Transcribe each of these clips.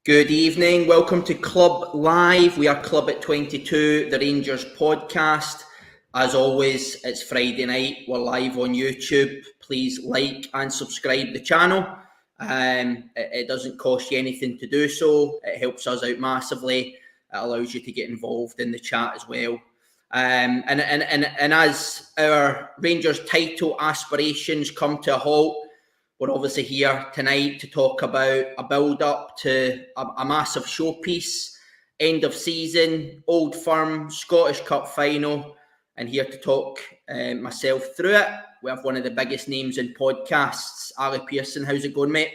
Good evening. Welcome to Club Live. We are Club at 22, the Rangers podcast. As always, it's Friday night. We're live on YouTube. Please like and subscribe the channel. It doesn't cost you anything to do so. It helps us out massively. It allows you to get involved in the chat as well. And as our Rangers title aspirations come to a halt, we're obviously here tonight to talk about a build-up to a massive showpiece, end of season, Old Firm, Scottish Cup final, and here to talk myself through it. We have one of the biggest names in podcasts, Ali Pearson. How's it going, mate?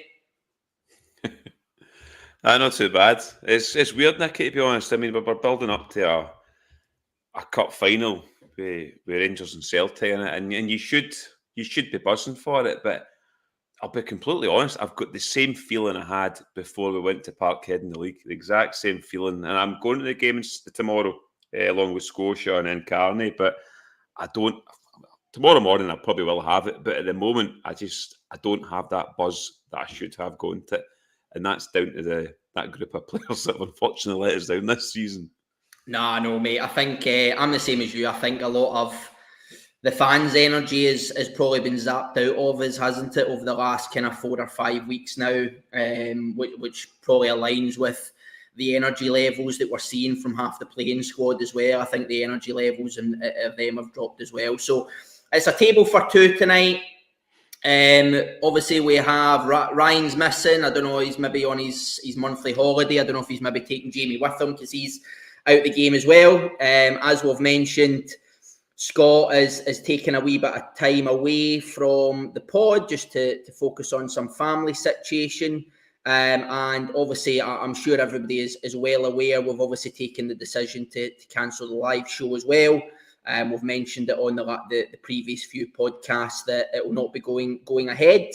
Not too bad. It's weird, Nicky, to be honest. I mean, we're building up to a cup final with Rangers and Celtic in it, and you should be buzzing for it, but I'll be completely honest, I've got the same feeling I had before we went to Parkhead in the league. The exact same feeling. And I'm going to the games tomorrow, along with Scotia and Incarnate, but tomorrow morning I probably will have it, but at the moment I don't have that buzz that I should have going to it. And that's down to that group of players that have unfortunately let us down this season. Nah, no, mate. I think I'm the same as you. I think a lot of the fans' energy has probably been zapped out of us, hasn't it, over the last kind of 4 or 5 weeks now, which probably aligns with the energy levels that we're seeing from half the playing squad as well. I think the energy levels of them have dropped as well. So it's a table for two tonight. Obviously, we have Ryan's missing. I don't know, he's maybe on his monthly holiday. I don't know if he's maybe taking Jamie with him because he's out the game as well. As we've mentioned, Scott is taking a wee bit of time away from the pod just to focus on some family situation. And obviously, I'm sure everybody is well aware, we've obviously taken the decision to cancel the live show as well. We've mentioned it on the previous few podcasts that it will not be going ahead.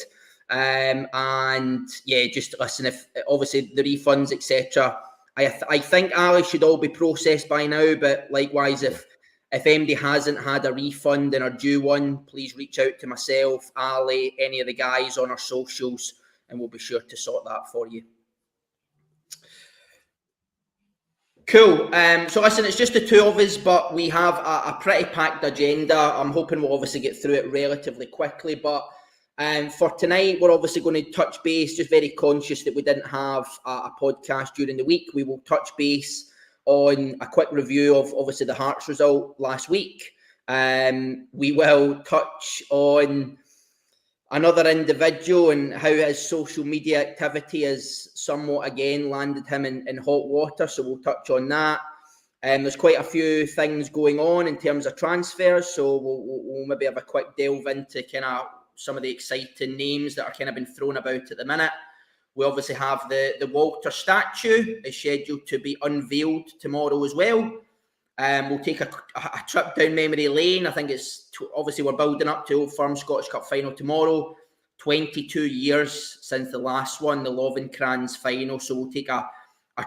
And yeah, just listen, if obviously the refunds, etc. I think Ali should all be processed by now, but likewise, if MD hasn't had a refund and are due one, please reach out to myself, Ali, any of the guys on our socials, and we'll be sure to sort that for you. Cool. So listen, it's just the two of us, but we have a pretty packed agenda. I'm hoping we'll obviously get through it relatively quickly, but for tonight, we're obviously going to touch base, just very conscious that we didn't have a podcast during the week. We will touch base on a quick review of obviously the Hearts result last week. We will touch on another individual and how his social media activity has somewhat again landed him in hot water. So we'll touch on that. There's quite a few things going on in terms of transfers. So we'll maybe have a quick delve into kind of some of the exciting names that are kind of been thrown about at the minute. We obviously have the Walter statue is scheduled to be unveiled tomorrow as well. We'll take a trip down memory lane. I think it's obviously we're building up to Old Firm Scottish Cup final tomorrow. 22 years since the last one, the Lovencrans final. So we'll take a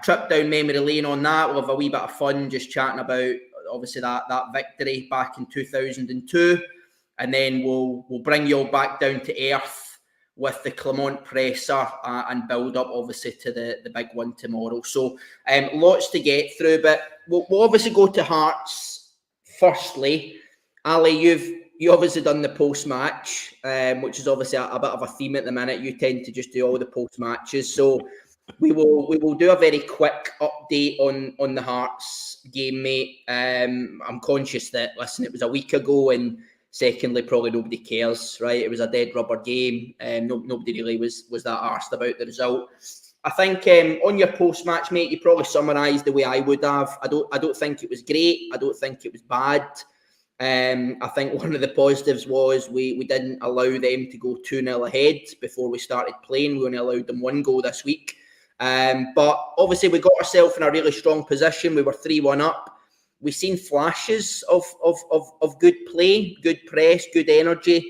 trip down memory lane on that. We'll have a wee bit of fun just chatting about obviously that victory back in 2002. And then we'll bring you all back down to earth with the Clermont presser and build up obviously to the big one tomorrow. So lots to get through, but we'll obviously go to Hearts firstly. Ali, you obviously done the post-match, which is obviously a bit of a theme at the minute. You tend to just do all the post-matches. So we will do a very quick update on the Hearts game, mate. I'm conscious that, listen, it was a week ago, and secondly, probably nobody cares, right? It was a dead rubber game, and nobody really was that arsed about the result. I think on your post-match, mate, you probably summarised the way I would have. I don't think it was great. I don't think it was bad. I think one of the positives was we didn't allow them to go 2-0 ahead before we started playing. We only allowed them one goal this week. But obviously we got ourselves in a really strong position. We were 3-1 up. We've seen flashes of good play, good press, good energy,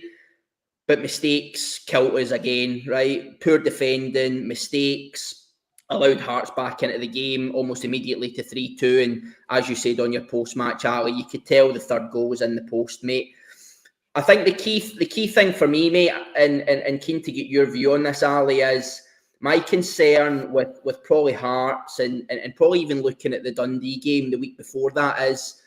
but mistakes killed us again, right? Poor defending, mistakes, allowed Hearts back into the game almost immediately to 3-2. And as you said on your post-match, Ali, you could tell the third goal was in the post, mate. I think the key thing for me, mate, and keen to get your view on this, Ali, is My concern with probably Hearts and probably even looking at the Dundee game the week before that is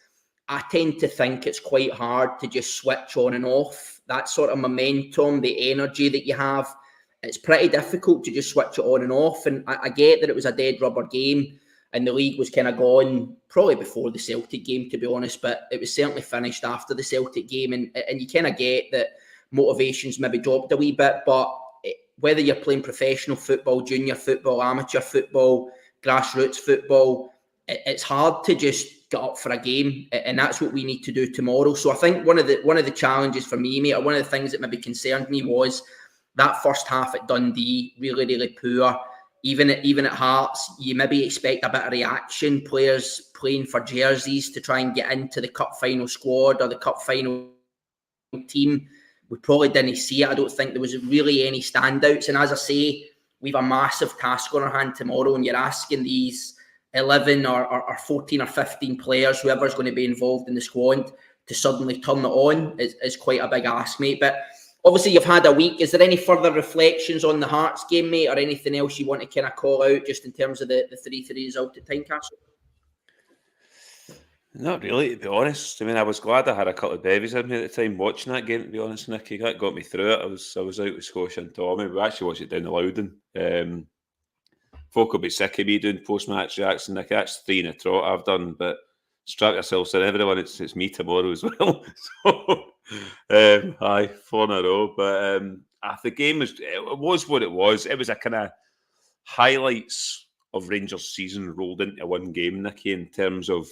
I tend to think it's quite hard to just switch on and off. That sort of momentum, the energy that you have, it's pretty difficult to just switch it on and off. And I get that it was a dead rubber game and the league was kind of gone probably before the Celtic game, to be honest, but it was certainly finished after the Celtic game. And you kind of get that motivations maybe dropped a wee bit, but whether you're playing professional football, junior football, amateur football, grassroots football, it's hard to just get up for a game, and that's what we need to do tomorrow. So I think one of the challenges for me, mate, or one of the things that maybe concerned me was that first half at Dundee, really, really poor. Even at Hearts, you maybe expect a bit of reaction, players playing for jerseys to try and get into the cup final squad or the cup final team. We probably didn't see it. I don't think there was really any standouts. And as I say, we have a massive task on our hand tomorrow, and you're asking these 11 or 14 or 15 players, whoever's going to be involved in the squad, to suddenly turn it on is quite a big ask, mate. But obviously you've had a week. Is there any further reflections on the Hearts game, mate, or anything else you want to kind of call out just in terms of the 3-3 result at Tynecastle? Not really, to be honest. I mean, I was glad I had a couple of bevies in me at the time watching that game, to be honest, Nicky. That got me through it. I was out with Scotia and Tommy. We actually watched it down the Loudon. Folk will be sick of me doing post-match reaction, Nicky. That's 3 in a trot I've done, but strap yourselves in, everyone. It's me tomorrow as well. So, 4 in a row. But the game was what it was. It was a kind of highlights of Rangers' season rolled into one game, Nicky, in terms of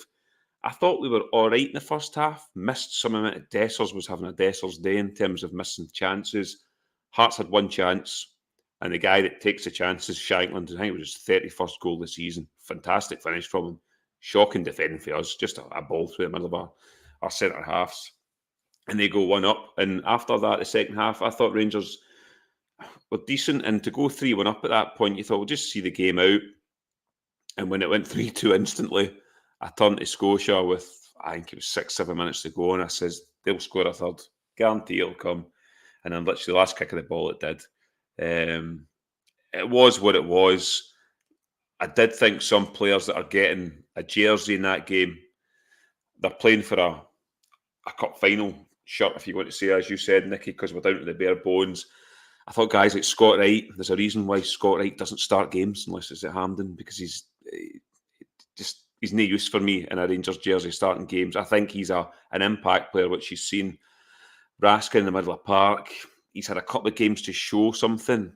I thought we were all right in the first half. Missed some amount of Dessers, was having a Dessers day in terms of missing chances. Hearts had one chance, and the guy that takes the chances, Shankland, I think it was his 31st goal this season. Fantastic finish from him. Shocking defending for us. Just a ball through the middle of our centre halves. And they go 1 up. And after that, the second half, I thought Rangers were decent. And to go 3-1 up at that point, you thought, we'll just see the game out. And when it went 3-2 instantly, I turned to Scotia with, I think it was 6-7 minutes to go, and I says, they'll score a third. Guarantee it'll come. And then literally the last kick of the ball, it did. It was what it was. I did think some players that are getting a jersey in that game, they're playing for a cup final shirt, if you want to say, as you said, Nicky, because we're down to the bare bones. I thought guys like Scott Wright, there's a reason why Scott Wright doesn't start games unless it's at Hampden, because he's no use for me in a Rangers jersey starting games. I think he's an impact player, which he's seen. Raskin in the middle of the park, he's had a couple of games to show something.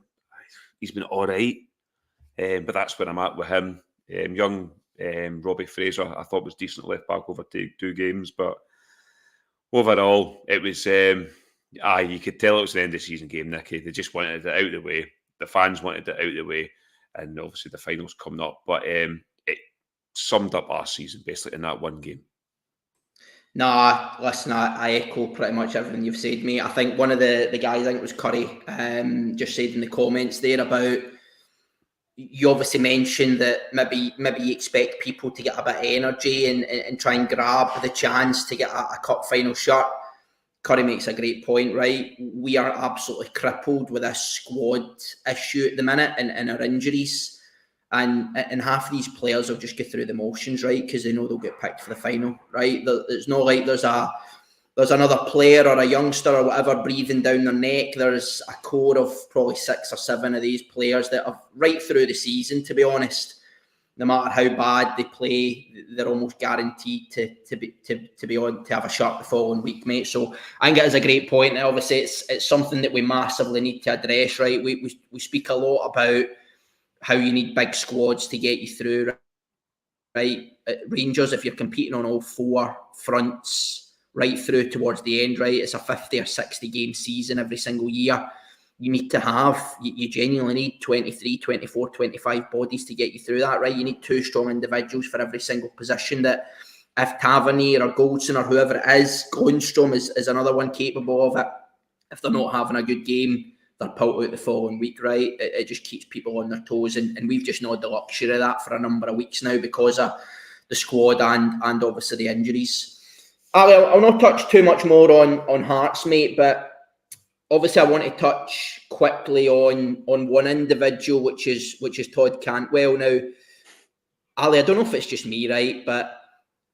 He's been all right, but that's where I'm at with him. Young Robbie Fraser, I thought was decent left back over 2 games, but overall, it was, you could tell it was an end of season game, Nicky. They just wanted it out of the way. The fans wanted it out of the way, and obviously the final's coming up. But it summed up our season basically in that one game. Nah, listen, I echo pretty much everything you've said, mate. I think one of the guys, I think it was Curry, just said in the comments there about, you obviously mentioned that maybe you expect people to get a bit of energy and try and grab the chance to get a cup final shirt. Curry makes a great point, right? We are absolutely crippled with this squad issue at the minute and our injuries. And half of these players will just get through the motions, right? Because they know they'll get picked for the final, right? There's no like there's another player or a youngster or whatever breathing down their neck. There's a core of probably 6 or 7 of these players that are right through the season, to be honest. No matter how bad they play, they're almost guaranteed to be on to have a shirt the following week, mate. So I think it is a great point. And obviously, it's something that we massively need to address, right? We speak a lot about how you need big squads to get you through, right? At Rangers, if you're competing on all 4 fronts right through towards the end, right? It's a 50 or 60 game season every single year. You need to have, you genuinely need 23, 24, 25 bodies to get you through that, right? You need 2 strong individuals for every single position. That if Tavernier or Goldson or whoever it is, Lundstrom is another one capable of it. If they're not having a good game, they're pulled out the following week, right? It just keeps people on their toes, and we've just not had the luxury of that for a number of weeks now because of the squad and obviously the injuries. Ali, I'll not touch too much more on Hearts, mate, but obviously, I want to touch quickly on one individual, which is Todd Cantwell. Now, Ali, I don't know if it's just me, right, but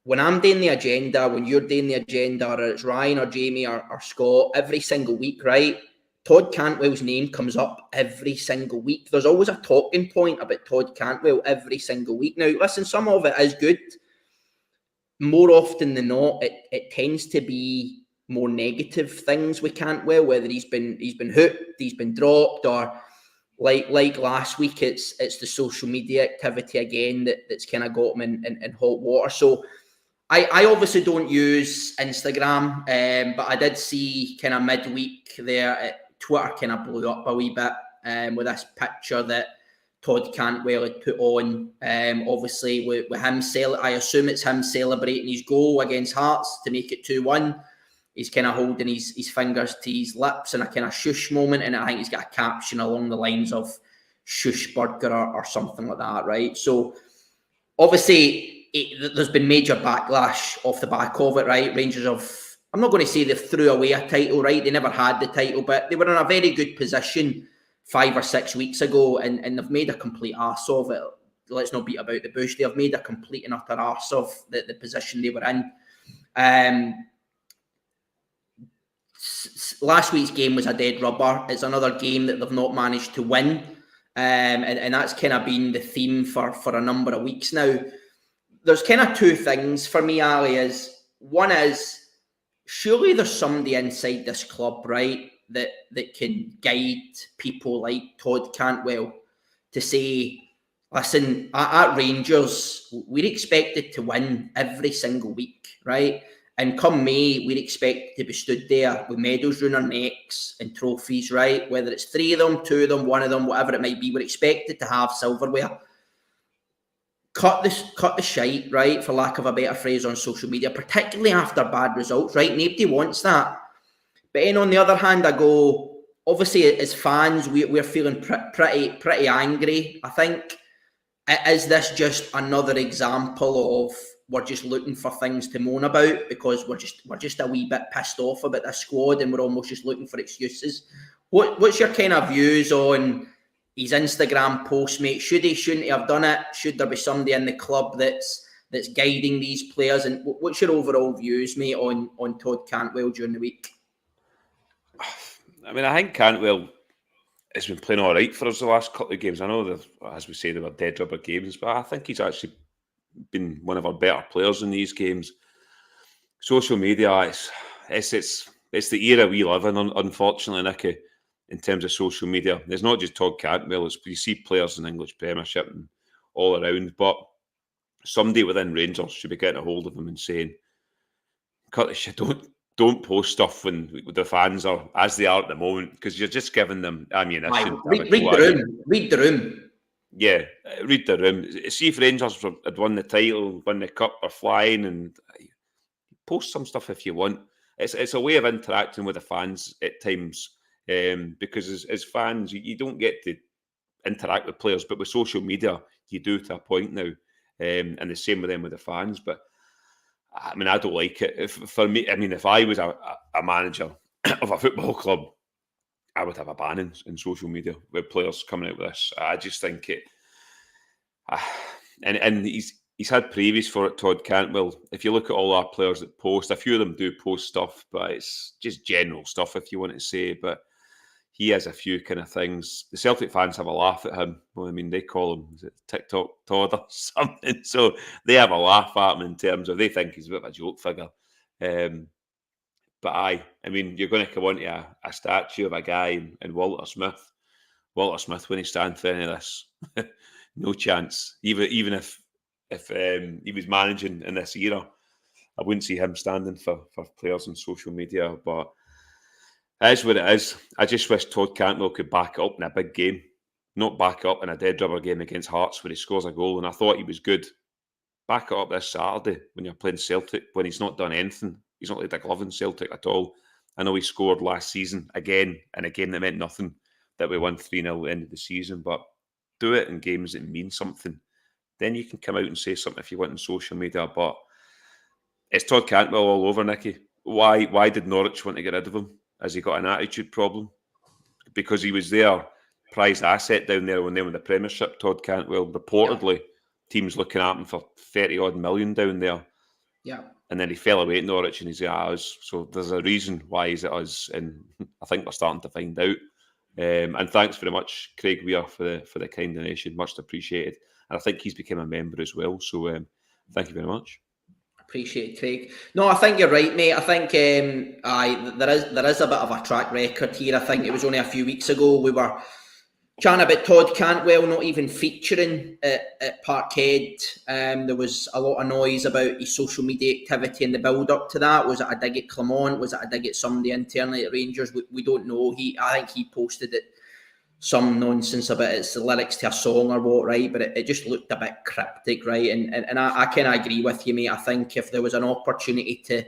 when I'm doing the agenda, when you're doing the agenda, or it's Ryan or Jamie or Scott, every single week, right, Todd Cantwell's name comes up every single week. There's always a talking point about Todd Cantwell every single week. Now, listen, some of it is good. More often than not, it tends to be more negative things with Cantwell, whether he's been hooked, he's been dropped, or like last week, it's the social media activity again that's kind of got him in hot water. So I obviously don't use Instagram, but I did see kind of midweek there, Twitter kind of blew up a wee bit with this picture that Todd Cantwell had put on. Obviously, with him, I assume it's him celebrating his goal against Hearts to make it 2-1. He's kind of holding his fingers to his lips in a kind of shush moment, and I think he's got a caption along the lines of "shush burger" or something like that, right? So obviously, there's been major backlash off the back of it, right? Rangers I'm not going to say they threw away a title, right? They never had the title, but they were in a very good position 5 or 6 weeks ago, and they've made a complete arse of it. Let's not beat about the bush. They have made a complete and utter arse of the position they were in. Last week's game was a dead rubber. It's another game that they've not managed to win. And that's kind of been the theme for a number of weeks now. There's kind of two things for me, Ali. One is, surely there's somebody inside this club, right, that can guide people like Todd Cantwell to say, listen, at Rangers, we're expected to win every single week, right? And come May, we're expected to be stood there with medals around our necks and trophies, right? Whether it's 3 of them, 2 of them, 1 of them, whatever it might be, we're expected to have silverware. Cut the shite, right, for lack of a better phrase, on social media, particularly after bad results, right? Nobody wants that. But then on the other hand, I go, obviously as fans, we're feeling pretty angry. I think, is this just another example of we're just looking for things to moan about because we're just a wee bit pissed off about this squad and we're almost just looking for excuses? What's your kind of views on his Instagram post, mate? Shouldn't he have done it? Should there be somebody in the club that's guiding these players? And what's your overall views, mate, on Todd Cantwell during the week? I mean, I think Cantwell has been playing all right for us the last couple of games. I know that, as we say, they were dead rubber games, but I think he's actually been one of our better players in these games. Social media, it's the era we live in, unfortunately, Nicky, in terms of social media. There's not just Todd Cantwell, you see players in the English Premiership and all around, but somebody within Rangers should be getting a hold of them and saying, cut the shit, don't post stuff when the fans are as they are at the moment, because you're just giving them ammunition. Read the room. Yeah, read the room. See if Rangers had won the title, won the cup, or flying, and post some stuff if you want. It's a way of interacting with the fans at times, because as fans, you don't get to interact with players, but with social media, you do to a point now, and the same with them with the fans. But I mean, I don't like it. For me, I mean, if I was a manager of a football club, I would have a ban in social media with players coming out with this. I just think it, and he's had previous for it, Todd Cantwell. If you look at all our players that post, a few of them do post stuff, but it's just general stuff, if you want to say. But he has a few kind of things. The Celtic fans have a laugh at him. Well, I mean, they call him, is it TikTok Todd or something? So they have a laugh at him in terms of, they think he's a bit of a joke figure. But I mean, you're going to come onto a statue of a guy in Walter Smith. Walter Smith, when he stands for any of this, no chance. Even if he was managing in this era, I wouldn't see him standing for players on social media. But it is what it is. I just wish Todd Cantwell could back it up in a big game, not back it up in a dead rubber game against Hearts where he scores a goal. And I thought he was good. Back it up this Saturday when you're playing Celtic, when he's not done anything. He's not laid a glove in Celtic at all. I know he scored last season again in a game that meant nothing, that we won 3-0 at the end of the season. But do it in games that mean something. Then you can come out and say something if you want on social media. But it's Todd Cantwell all over, Nicky. Why did Norwich want to get rid of him? has he got an attitude problem? Because he was their prized asset down there when they were in the Premiership, Todd Cantwell. Reportedly, teams looking at him for 30-odd million down there. Yeah. And then he fell away at Norwich and he's at us. So there's a reason why he's at us. And I think we're starting to find out. And thanks very much, Craig Weir, for the kind donation. Much appreciated. And I think he's become a member as well. So thank you very much. Appreciate it, Craig. No, I think you're right, mate. I think there is a bit of a track record here. I think it was only a few weeks ago we were chatting about Todd Cantwell not even featuring at Parkhead. There was a lot of noise about his social media activity in the build-up to that. Was it a dig at Clement? Was it a dig at somebody internally at Rangers? We don't know. I think he posted it some nonsense about it's the lyrics to a song or what, right? But it just looked a bit cryptic, right? And I kind of agree with you, mate. I think if there was an opportunity to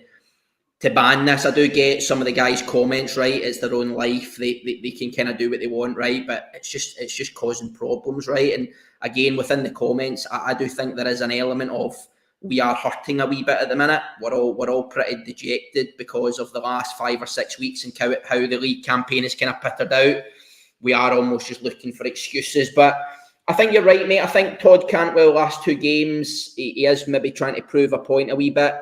ban this, I do get some of the guys' comments, right? It's their own life. They can kind of do what they want, right? But it's just causing problems, right? And again, within the comments, I do think there is an element of we are hurting a wee bit at the minute. We're all pretty dejected because of the last 5 or 6 weeks and how the league campaign is kind of petered out. We are almost just looking for excuses. But I think you're right, mate. I think Todd Cantwell, last 2 games, he is maybe trying to prove a point a wee bit.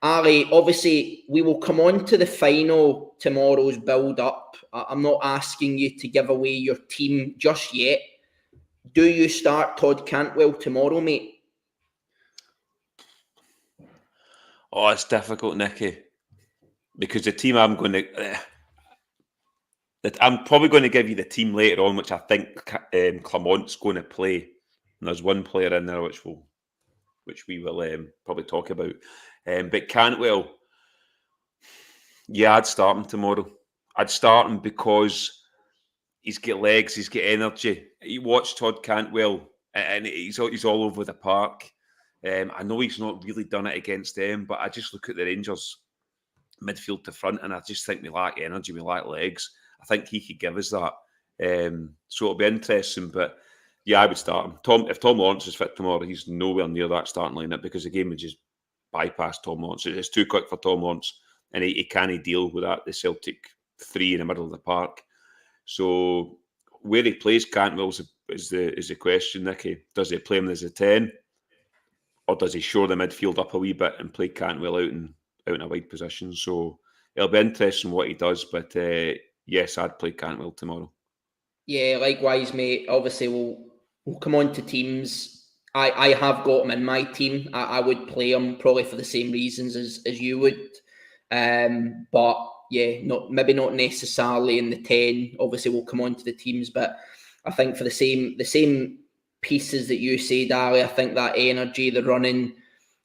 Ali, obviously, we will come on to the final tomorrow's build-up. I'm not asking you to give away your team just yet. Do you start Todd Cantwell tomorrow, mate? Oh, it's difficult, Nicky. Because the team I'm going to... I'm probably going to give you the team later on, which I think Clement's going to play. And there's one player in there which we will probably talk about. But Cantwell, yeah, I'd start him tomorrow. I'd start him because he's got legs, he's got energy. You watch Todd Cantwell, and he's all over the park. I know he's not really done it against them, but I just look at the Rangers midfield to front, and I just think we lack energy, we lack legs. I think he could give us that. So it'll be interesting, but yeah, I would start him. If Tom Lawrence is fit tomorrow, he's nowhere near that starting lineup because the game would just bypass Tom Lawrence. It's too quick for Tom Lawrence, and he can't deal with that. The Celtic 3 in the middle of the park. So where he plays Cantwell is the question, Nicky. Does he play him as a 10, or does he shore the midfield up a wee bit and play Cantwell out in a wide position? So it'll be interesting what he does, but yes, I'd play Cantwell tomorrow. Yeah, likewise, mate. Obviously, we'll come on to teams. I have got him in my team. I would play him probably for the same reasons as you would. But yeah, maybe not necessarily in the 10. Obviously, we'll come on to the teams, but I think for the same pieces that you said, Ali, I think that energy, the running,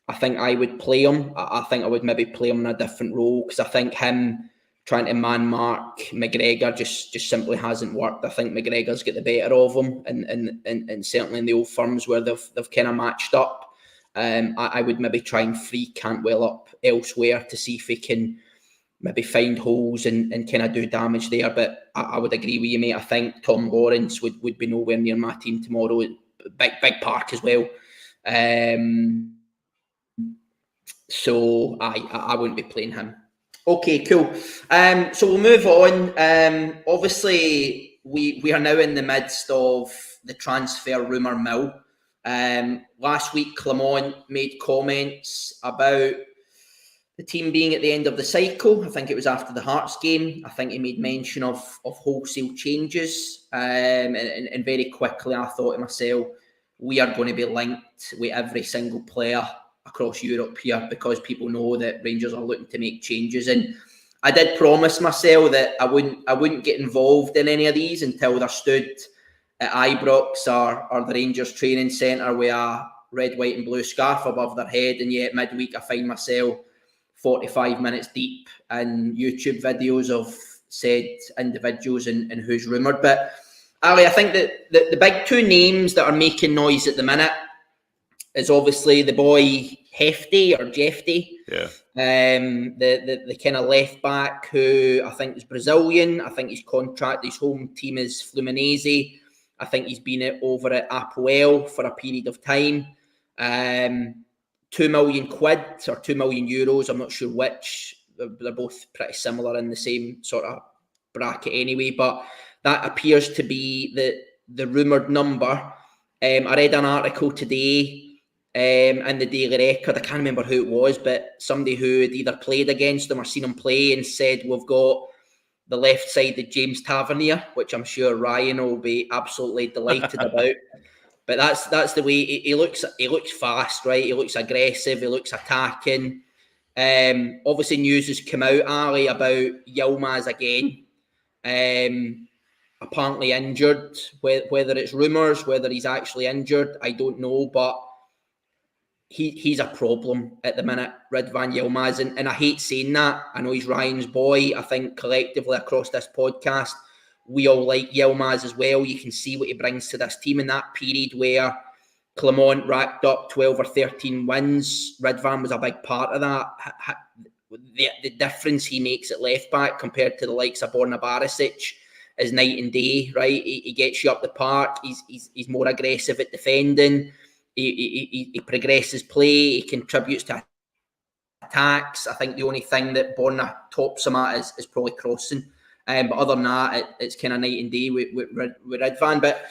I think I would play him. I think I would maybe play him in a different role because I think him trying to man mark McGregor just simply hasn't worked. I think McGregor's got the better of him, and certainly in the old firms where they've kind of matched up. I would maybe try and free Cantwell up elsewhere to see if he can maybe find holes and kind of do damage there. But I would agree with you, mate. I think Tom Lawrence would be nowhere near my team tomorrow. Big Park as well. So I wouldn't be playing him. Okay, cool. So we'll move on. Obviously, we are now in the midst of the transfer rumour mill. Last week, Clement made comments about the team being at the end of the cycle. I think it was after the Hearts game. I think he made mention of wholesale changes. And very quickly, I thought to myself, we are going to be linked with every single player across Europe here because people know that Rangers are looking to make changes. And I did promise myself that I wouldn't get involved in any of these until they're stood at Ibrox or the Rangers training centre with a red, white and blue scarf above their head. And yet midweek I find myself 45 minutes deep in YouTube videos of said individuals and who's rumoured. But Ali, I think that the big 2 names that are making noise at the minute is obviously the boy Hefty or Jefty. Yeah. The kind of left back who I think is Brazilian. I think his home team is Fluminense. I think he's been over at Apoel for a period of time. 2 million quid or €2 million. I'm not sure which they're both pretty similar in the same sort of bracket anyway, but that appears to be the rumoured number. I read an article today in the Daily Record, I can't remember who it was, but somebody who had either played against them or seen him play and said, we've got the left-sided James Tavernier, which I'm sure Ryan will be absolutely delighted about. But that's the way he looks. He looks fast, right? He looks aggressive. He looks attacking. Obviously, news has come out, Ali, about Yilmaz again. Apparently injured. Whether it's rumours, whether he's actually injured, I don't know. But he's a problem at the minute, Ridvan Yilmaz. And I hate saying that. I know he's Ryan's boy. I think collectively across this podcast, we all like Yilmaz as well. You can see what he brings to this team in that period where Clermont racked up 12 or 13 wins. Ridvan was a big part of that. The difference he makes at left back compared to the likes of Borna Barisic is night and day, right? He gets you up the park. He's more aggressive at defending. He progresses play. He contributes to attacks. I think the only thing that Borna tops him at is probably crossing. But other than that, it's kind of night and day with Ridvan. But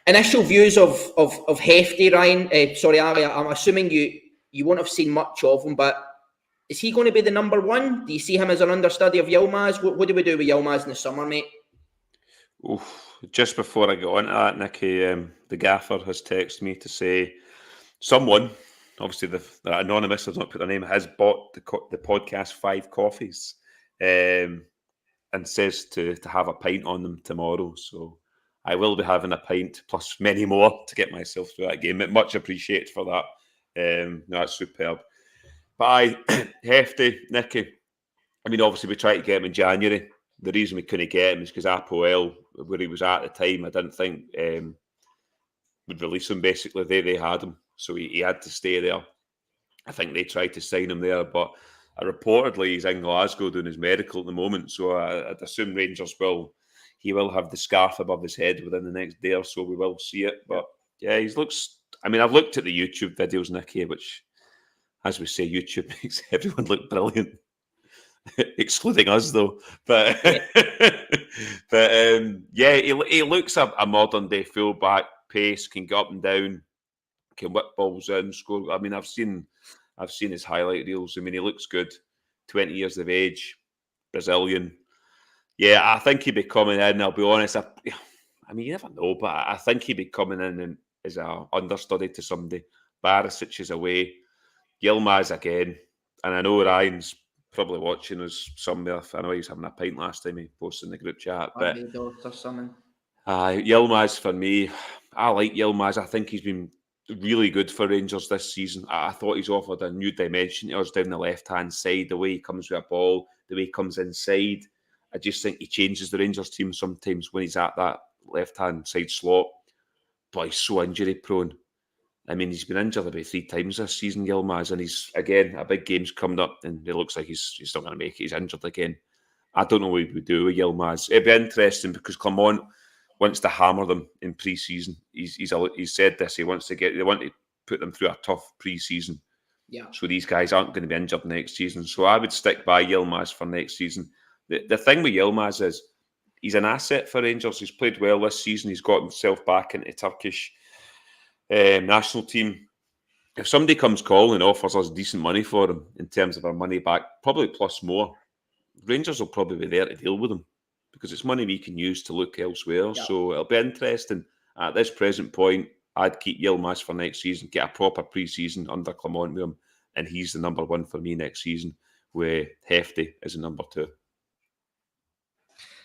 initial views of Hefty, Ryan. Sorry, Ali. I'm assuming you won't have seen much of him, but is he going to be the number one? Do you see him as an understudy of Yilmaz? What do we do with Yilmaz in the summer, mate? Just before I get on to that, Nicky, the gaffer has texted me to say someone, obviously the anonymous, has not put their name, has bought the podcast 5 coffees. And says to have a pint on them tomorrow. So I will be having a pint plus many more to get myself through that game. Much appreciated for that. No, that's superb. But Hefty, Nicky, I mean, obviously we tried to get him in January. The reason we couldn't get him is because Apoel, where he was at the time, I didn't think would release him, basically. They had him. So he had to stay there. I think they tried to sign him there, but reportedly he's in Glasgow doing his medical at the moment, so I'd assume Rangers he will have the scarf above his head within the next day or so. We will see it, but yeah, he looks. I mean, I've looked at the YouTube videos, Nicky, which, as we say, YouTube makes everyone look brilliant, excluding us though. But he looks a modern day fullback, pace, can get up and down, can whip balls in, score. I mean, I've seen his highlight reels. I mean, he looks good. 20 years of age, Brazilian. Yeah, I think he'd be coming in. I'll be honest. I mean, you never know, but I think he'd be coming in as an understudy to somebody. Barisic is away. Yilmaz again. And I know Ryan's probably watching us somewhere. I know he was having a pint last time he posted in the group chat. But Yilmaz for me, I like Yilmaz. I think he's been really good for Rangers this season. I thought he's offered a new dimension to us down the left-hand side, the way he comes with a ball, the way he comes inside. I just think he changes the Rangers team sometimes when he's at that left-hand side slot. But he's so injury-prone. I mean, he's been injured about 3 times this season, Yilmaz, and he's, again, a big game's coming up, and it looks like he's not going to make it. He's injured again. I don't know what we would do with Yilmaz. It'd be interesting because Clermont wants to hammer them in pre-season. He's said this. They want to put them through a tough pre-season. Yeah. So these guys aren't going to be injured next season. So I would stick by Yilmaz for next season. The thing with Yilmaz is he's an asset for Rangers. He's played well this season. He's got himself back into Turkish national team. If somebody comes calling and offers us decent money for him in terms of our money back, probably plus more, Rangers will probably be there to deal with him, because it's money we can use to look elsewhere. Yeah. So it'll be interesting. At this present point, I'd keep Yilmaz for next season, get a proper pre-season under Clermont with him, and he's the number 1 for me next season, where Hefty is the number 2.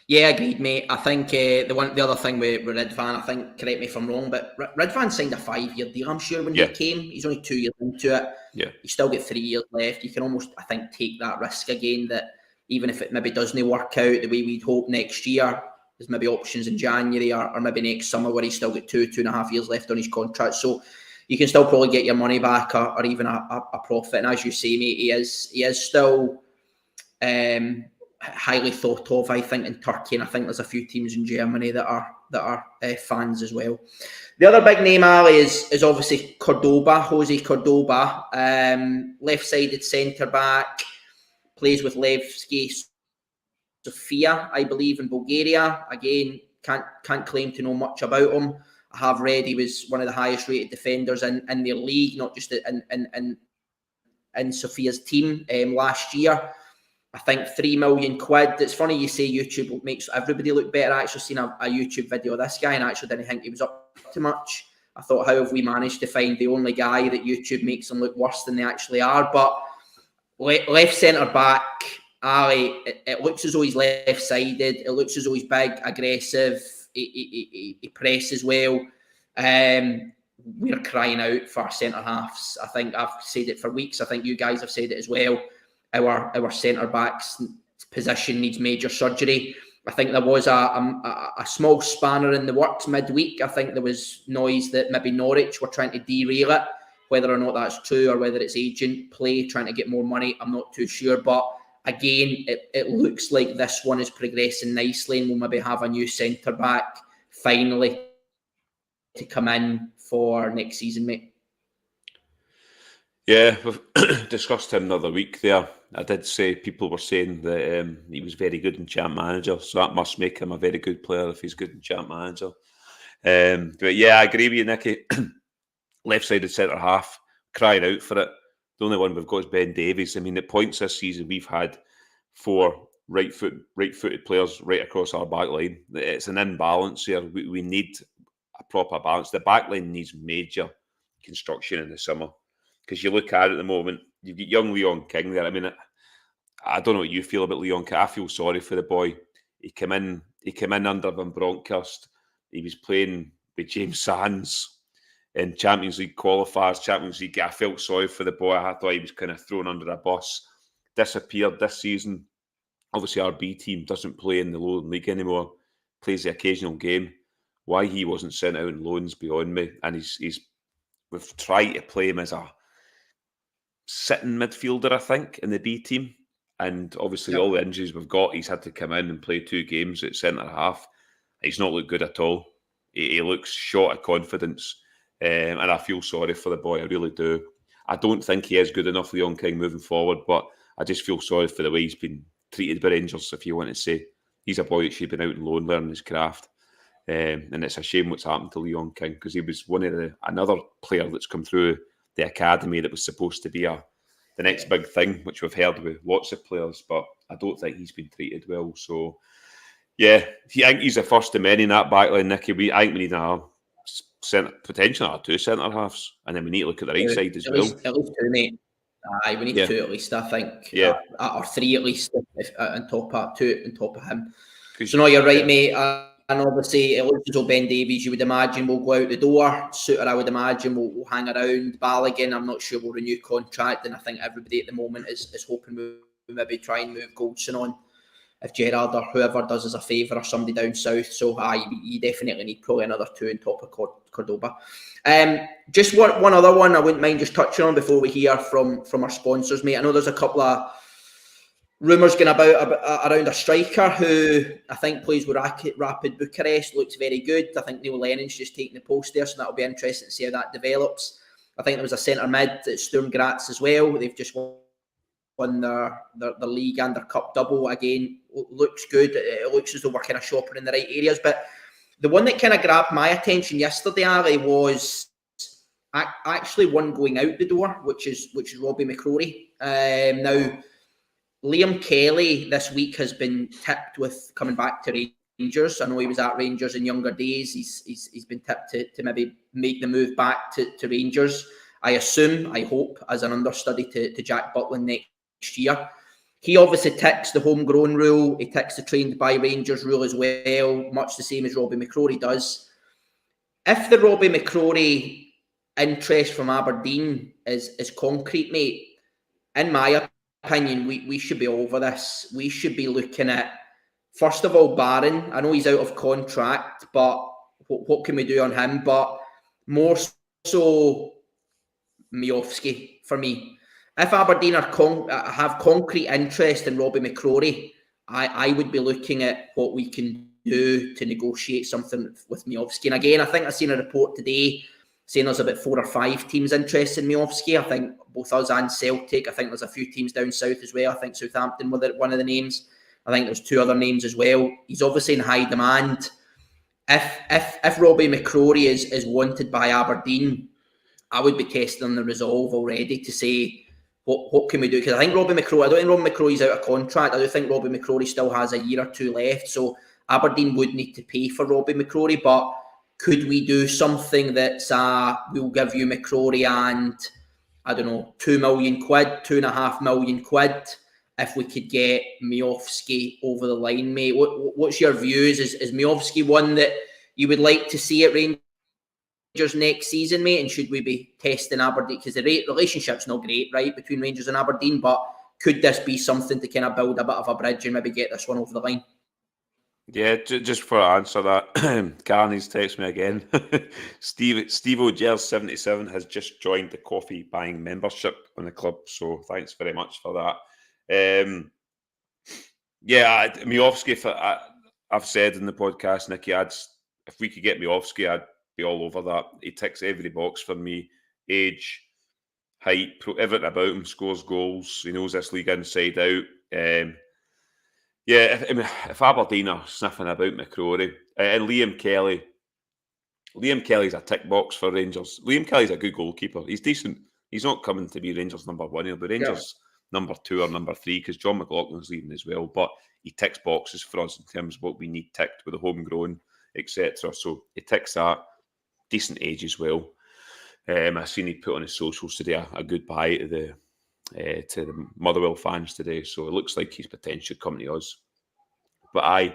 Yeah, agreed, mate. I think the other thing with Ridvan, I think, correct me if I'm wrong, but Ridvan signed a 5-year deal, I'm sure, when he came. He's only 2 years into it. Yeah. He's still got 3 years left. You can almost, I think, take that risk again, that even if it maybe doesn't work out the way we'd hope next year, there's maybe options in January or maybe next summer where he's still got 2.5 years left on his contract. So you can still probably get your money back or even a profit. And as you say, mate, he is still highly thought of, I think, in Turkey, and I think there's a few teams in Germany that are fans as well. The other big name, Ali, is obviously Cordoba, Jose Cordoba, left-sided centre back. plays with Levski Sofia, I believe, in Bulgaria. Again, can't claim to know much about him. I have read he was one of the highest rated defenders in their league, not just in Sofia's team last year. I think £3 million. It's funny you say YouTube makes everybody look better. I actually seen a YouTube video of this guy and I actually didn't think he was up to much. I thought, how have we managed to find the only guy that YouTube makes them look worse than they actually are? But left centre back, Ali, it looks as though he's left-sided. It looks as though he's big, aggressive. He presses well. We're crying out for centre halves. I think I've said it for weeks. I think you guys have said it as well. Our centre backs position needs major surgery. I think there was a small spanner in the works midweek. I think there was noise that maybe Norwich were trying to derail it. Whether or not that's true or whether it's agent play trying to get more money, I'm not too sure. But again, it looks like this one is progressing nicely and we'll maybe have a new centre back finally to come in for next season, mate. Yeah, we've discussed him the other week there. I did say people were saying that he was very good in Champ Manager, so that must make him a very good player if he's good in Champ Manager. But yeah, I agree with you, Nicky. Left-sided centre-half, crying out for it. The only one we've got is Ben Davies. I mean, at points this season, we've had 4 right-footed players right across our back line. It's an imbalance here. We need a proper balance. The back line needs major construction in the summer. Because you look at it at the moment, you've got young Leon King there. I mean, I don't know what you feel about Leon King. I feel sorry for the boy. He came in under Van Bronckhorst. He was playing with James Sands in Champions League qualifiers, Champions League. I felt sorry for the boy. I thought he was kind of thrown under a bus. Disappeared this season. Obviously, our B team doesn't play in the Lowland League anymore. Plays the occasional game. Why he wasn't sent out on loans beyond me. And we've tried to play him as a sitting midfielder, I think, in the B team. And obviously all the injuries we've got, he's had to come in and play 2 games at centre-half. He's not looked good at all. He looks short of confidence. And I feel sorry for the boy, I really do. I don't think he is good enough, Leon King, moving forward, but I just feel sorry for the way he's been treated by Rangers, if you want to say. He's a boy that should have been out on loan learning his craft. And it's a shame what's happened to Leon King, because he was another player that's come through the academy that was supposed to be the next big thing, which we've heard with lots of players, but I don't think he's been treated well. So, yeah, I think he's the first of many in that backline, Nicky. I think we need potentially 2 centre-halves, and then we need to look at the right side as well. At least 2, mate. Aye, we need 2 at least, I think. Yeah. Or 3 at least, on top of 2 on top of him. So, no, you're right, mate. And obviously, it looks as though Ben Davies, you would imagine, will go out the door. Suter, I would imagine, will hang around. Balogun, I'm not sure, will renew contract. And I think everybody at the moment is hoping we'll maybe try and move Goldson on if Gerrard or whoever does us a favour or somebody down south. So, you definitely need probably another 2 on top of Cordoba. Just one other one I wouldn't mind just touching on before we hear from our sponsors, mate. I know there's a couple of rumours going about around a striker who I think plays with Rapid Bucharest, looks very good. I think Neil Lennon's just taking the post there, so that'll be interesting to see how that develops. I think there was a centre mid at Sturm Graz as well. They've just won their league and their cup double. Again, looks good. It looks as though we're kind of shopping in the right areas. But the one that kind of grabbed my attention yesterday, Ali, was actually one going out the door, which is Robbie McCrory. Now, Liam Kelly this week has been tipped with coming back to Rangers. I know he was at Rangers in younger days. He's been tipped to maybe make the move back to Rangers. I hope, as an understudy to Jack Butland next year. He obviously ticks the homegrown rule. He ticks the trained by Rangers rule as well, much the same as Robbie McCrory does. If the Robbie McCrory interest from Aberdeen is concrete, mate, in my opinion, we should be over this. We should be looking at, first of all, Barron. I know he's out of contract, but what can we do on him? But more so, Miovski for me. If Aberdeen have concrete interest in Robbie McCrory, I would be looking at what we can do to negotiate something with Miovski. And again, I think I seen a report today saying there's about 4 or 5 teams interested in Miovski. I think both us and Celtic. I think there's a few teams down south as well. I think Southampton were one of the names. I think there's 2 other names as well. He's obviously in high demand. If Robbie McCrory is wanted by Aberdeen, I would be testing the resolve already to say, what can we do? Because I don't think Robbie McCrory's out of contract. I do think Robbie McCrory still has a year or 2 left. So Aberdeen would need to pay for Robbie McCrory, but could we do something that's we'll give you McCrory and, I don't know, 2 million quid, 2.5 million quid, if we could get Miovski over the line, mate? What's your views? Is Miovski one that you would like to see at Rangers next season, mate? And should we be testing Aberdeen? Because the relationship's not great, right, between Rangers and Aberdeen, but could this be something to kind of build a bit of a bridge and maybe get this one over the line? Yeah, just for I answer that, Carney's text me again. Steve O'Gers 77 has just joined the coffee buying membership on the club, so thanks very much for that. Yeah, Miovski, I've said in the podcast, Nicky, if we could get Miovski, I'd be all over that. He ticks every box for me. Age, height, everything about him, scores goals. He knows this league inside out. Yeah, if Aberdeen are sniffing about McCrory and Liam Kelly's a tick box for Rangers. Liam Kelly's a good goalkeeper. He's decent. He's not coming to be Rangers number 1. He'll be Rangers number 2 or number 3 because John McLaughlin's leaving as well. But he ticks boxes for us in terms of what we need ticked with the homegrown, etc. So he ticks that. Decent age as well. I seen he put on his socials today a goodbye to the Motherwell fans today, so it looks like he's potentially coming to us. But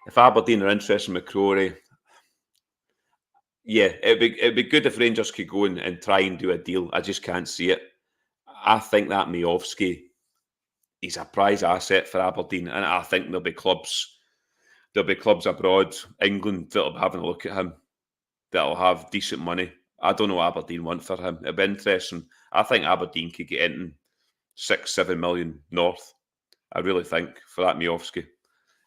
if Aberdeen are interested in McCrory, yeah, it'd be good if Rangers could go and try and do a deal. I just can't see it. I think that Miovski, he's a prize asset for Aberdeen, and I think there'll be clubs abroad, England, that'll be having a look at him, that'll have decent money. I don't know what Aberdeen want for him. It'd be interesting. I think Aberdeen could get into 6-7 million north. I really think for that Miovski.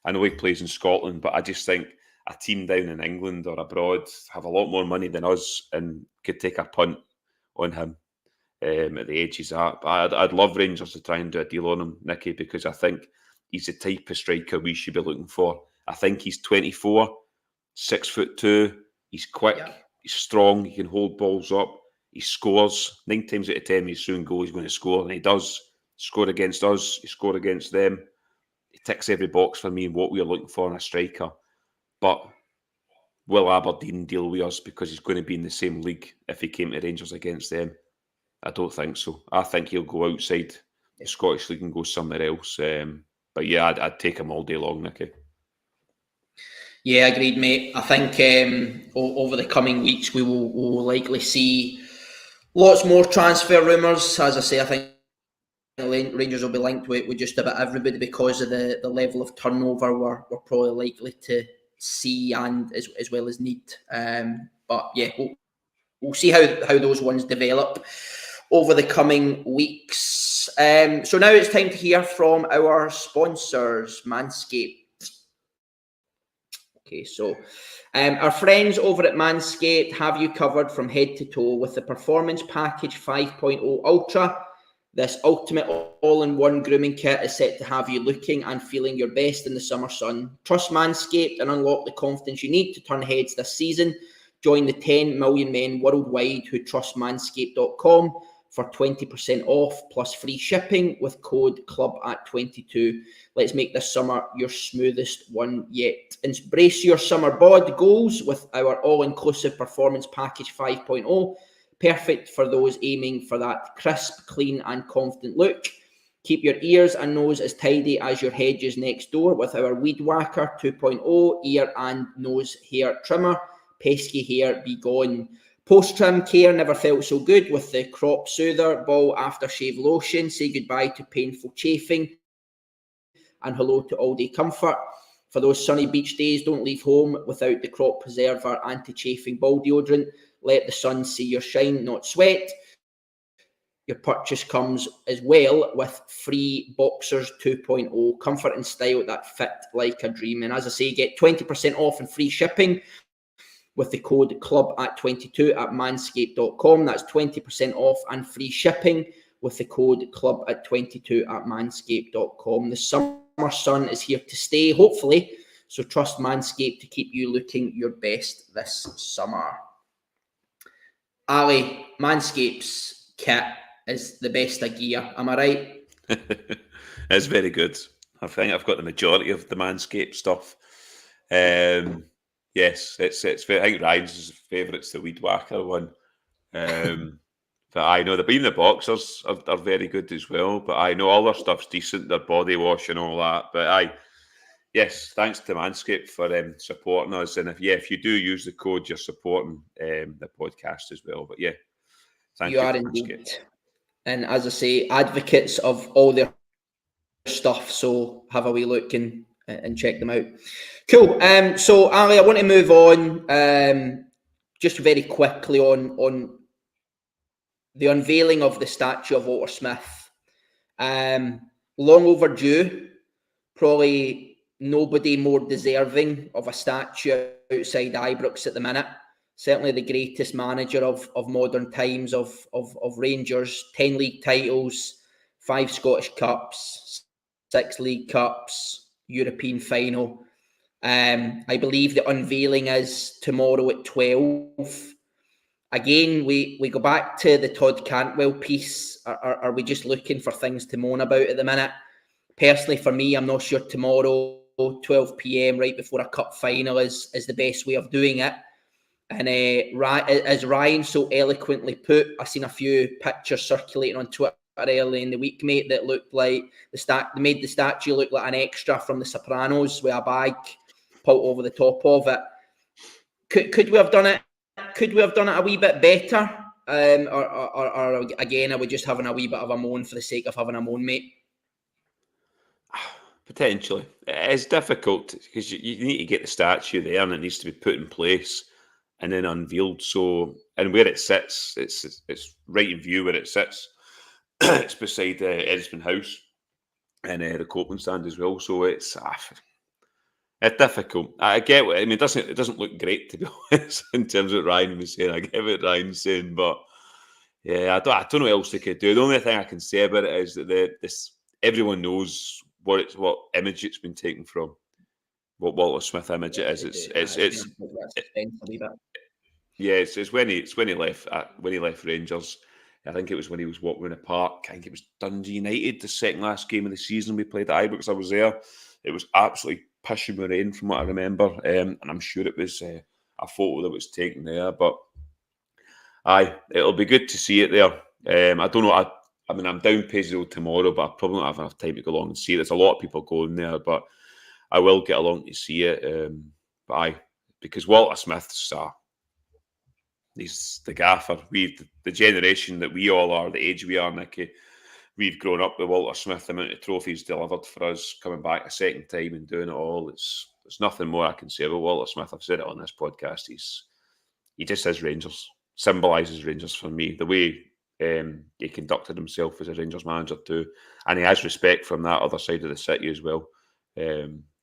I know he plays in Scotland, but I just think a team down in England or abroad have a lot more money than us and could take a punt on him at the age he's at. But I'd love Rangers to try and do a deal on him, Nicky, because I think he's the type of striker we should be looking for. I think he's 24, 6'2", he's quick, he's strong, he can hold balls up, he scores. 9 times out of 10, he's soon he's going to score, and he does. Score against us, he scored against them. He ticks every box for me and what we're looking for in a striker. But will Aberdeen deal with us because he's going to be in the same league if he came to Rangers against them? I don't think so. I think he'll go outside the Scottish League and go somewhere else. But yeah, I'd take him all day long, Nicky. Yeah, agreed, mate. I think over the coming weeks we will likely see lots more transfer rumours. As I say, I think Rangers will be linked with just about everybody because of the level of turnover we're probably likely to see and as well as need. But yeah, we'll see how those ones develop over the coming weeks. So now it's time to hear from our sponsors, Manscaped. Okay, so our friends over at Manscaped have you covered from head to toe with the Performance Package 5.0 Ultra. This ultimate all-in-one grooming kit is set to have you looking and feeling your best in the summer sun. Trust Manscaped and unlock the confidence you need to turn heads this season. Join the 10 million men worldwide who trust manscaped.com for 20% off plus free shipping with code CLUB@22. Let's make this summer your smoothest one yet. Embrace your summer bod goals with our all-inclusive Performance Package 5.0. Perfect for those aiming for that crisp, clean and confident look. Keep your ears and nose as tidy as your hedges next door with our Weed Whacker 2.0 ear and nose hair trimmer. Pesky hair be gone. Post-trim care never felt so good with the Crop Soother Ball Aftershave Lotion. Say goodbye to painful chafing and hello to all-day comfort. For those sunny beach days, don't leave home without the Crop Preserver Anti-Chafing Ball Deodorant. Let the sun see your shine, not sweat. Your purchase comes as well with free Boxers 2.0 comfort and style that fit like a dream. And as I say, get 20% off and free shipping with the code club@22 at manscaped.com. That's 20% off and free shipping with the code club@22 at manscaped.com. The summer sun is here to stay, hopefully, so trust Manscaped to keep you looking your best this summer. Ali, Manscaped's kit is the best of gear, am I right? It's very good. I think I've got the majority of the Manscaped stuff. Yes, it's I think Ryan's favourite's the Weed Whacker one. But I know even the boxers are very good as well. But I know all their stuff's decent, their body wash and all that. But yes, thanks to Manscaped for supporting us. And if you do use the code, you're supporting the podcast as well. But yeah, thank you. You are indeed. And as I say, advocates of all their stuff. So have a wee look and check them out. Cool. So Ali, I want to move on just very quickly on the unveiling of the statue of Walter Smith. Long overdue. Probably nobody more deserving of a statue outside Ibrox at the minute. Certainly the greatest manager of modern times, of Rangers, 10 league titles, 5 Scottish Cups, 6 League Cups, European final. I believe the unveiling is tomorrow at 12. Again, we go back to the Todd Cantwell piece. Are we just looking for things to moan about at the minute? Personally, for me, I'm not sure tomorrow, 12 p.m, right before a cup final is the best way of doing it. And as Ryan so eloquently put, I've seen a few pictures circulating on Twitter early in the week, mate, that looked like they made the statue look like an extra from The Sopranos with a bag pulled over the top of it. Could we have done it? Could we have done it a wee bit better? Or again, are we just having a wee bit of a moan for the sake of having a moan, mate? Potentially. It's difficult because you need to get the statue there and it needs to be put in place and then unveiled. So, and where it sits, it's right in view where it sits. It's beside Edisman House and the Copeland stand as well. So it's difficult. I get what I mean. It doesn't look great, to be honest, in terms of what Ryan was saying. I get what Ryan's saying, but yeah, I don't know what else they could do. The only thing I can say about it is that everyone knows what image it's been taken from, what Walter Smith image it is. It's when he left Rangers. I think it was when he was walking in the park. I think it was Dundee United, the second last game of the season we played at Ibrox. I was there. It was absolutely pissing with rain from what I remember, and I'm sure it was a photo that was taken there. But it'll be good to see it there. I don't know. I mean, I'm down Paisley tomorrow, but I probably don't have enough time to go along and see it. There's a lot of people going there, but I will get along to see it. Because Walter Smith's he's the gaffer. The generation that we all are, the age we are, Nicky, we've grown up with Walter Smith. The amount of trophies delivered for us, coming back a second time and doing it all. There's nothing more I can say about Walter Smith. I've said it on this podcast. He just is Rangers. Symbolises Rangers for me. The way he conducted himself as a Rangers manager too, and he has respect from that other side of the city as well.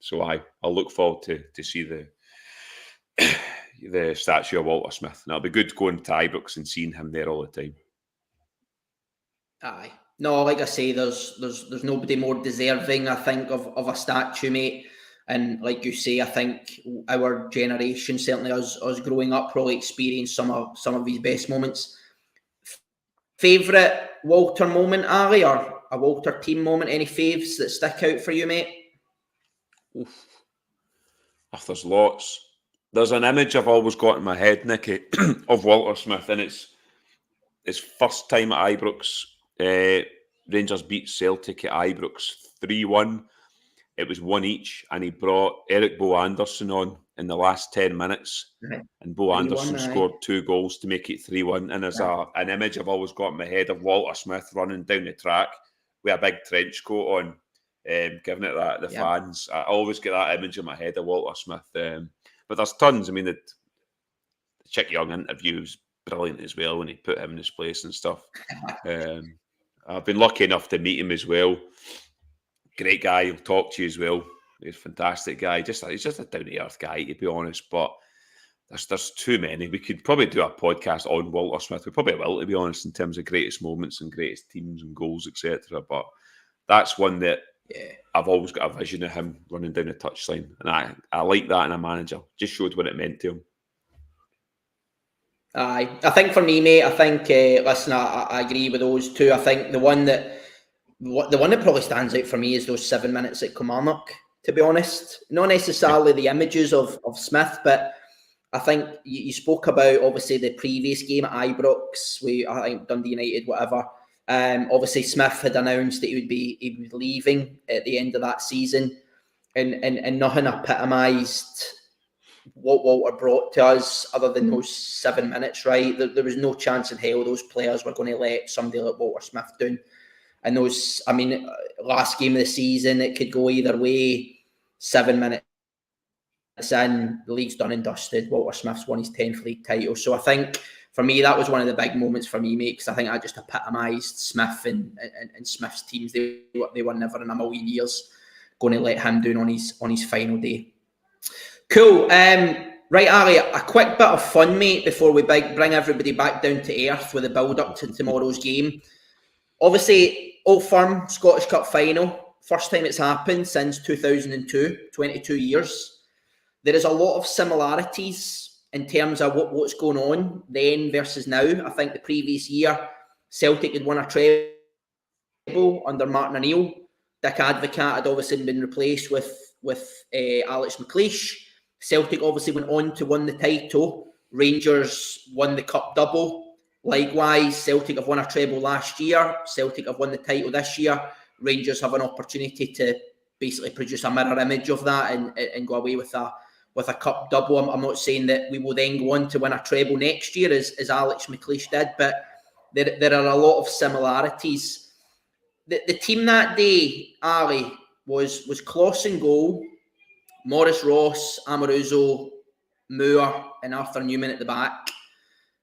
So I'll look forward to see the statue of Walter Smith, and it'll be good going to Ibrox and seeing him there all the time. Aye, no, like I say, there's nobody more deserving, I think, of a statue, mate. And like you say, I think our generation, certainly us growing up, probably experienced some of his best moments. Favourite Walter moment, Ali, or a Walter team moment? Any faves that stick out for you, mate? Oof. There's lots. There's an image I've always got in my head, Nicky, of Walter Smith, and it's his first time at Ibrox. Rangers beat Celtic at Ibrox 3-1. It was 1 each, and he brought Eric Bo Anderson on in the last 10 minutes, and Bo Anderson scored 2 goals to make it 3-1. And there's an image I've always got in my head of Walter Smith running down the track with a big trench coat on, giving it that the fans. I always get that image in my head of Walter Smith. But there's tons. I mean, the Chick Young interview was brilliant as well when he put him in his place and stuff. I've been lucky enough to meet him as well. Great guy. He'll talk to you as well. He's a fantastic guy. He's just a down-to-earth guy, to be honest. But there's too many. We could probably do a podcast on Walter Smith. We probably will, to be honest, in terms of greatest moments and greatest teams and goals, etc. But that's one that I've always got a vision of him running down the touchline, and I like that in a manager. Just showed what it meant to him. Aye, I think for me, mate, I think listen, I agree with those two. I think the one that probably stands out for me is those 7 minutes at Kilmarnock. To be honest, not necessarily the images of Smith, but I think you spoke about obviously the previous game at Ibrox. I think Dundee United, whatever. Obviously Smith had announced that he would be leaving at the end of that season, and nothing epitomised what Walter brought to us other than those 7 minutes. Right, there was no chance in hell those players were going to let somebody like Walter Smith down. And those, I mean, last game of the season, it could go either way. 7 minutes in, the league's done and dusted. Walter Smith's won his 10th league title. So I think, for me, that was one of the big moments for me, mate, because I think I just epitomised Smith and Smith's teams. They were never in a million years going to let him down on his final day. Cool. Right, Ali, a quick bit of fun, mate, before we bring everybody back down to earth with the build-up to tomorrow's game. Obviously, Old Firm Scottish Cup final, first time it's happened since 2002, 22 years. There is a lot of similarities in terms of what's going on then versus now. I think the previous year, Celtic had won a treble under Martin O'Neill. Dick Advocaat had obviously been replaced with Alex McLeish. Celtic obviously went on to win the title. Rangers won the cup double. Likewise, Celtic have won a treble last year. Celtic have won the title this year. Rangers have an opportunity to basically produce a mirror image of that and go away with a cup double. I'm not saying that we will then go on to win a treble next year as Alex McLeish did, but there are a lot of similarities. The team that day, Ali, was Kloss in goal, Morris Ross, Amoruso, Moore and Arthur Newman at the back.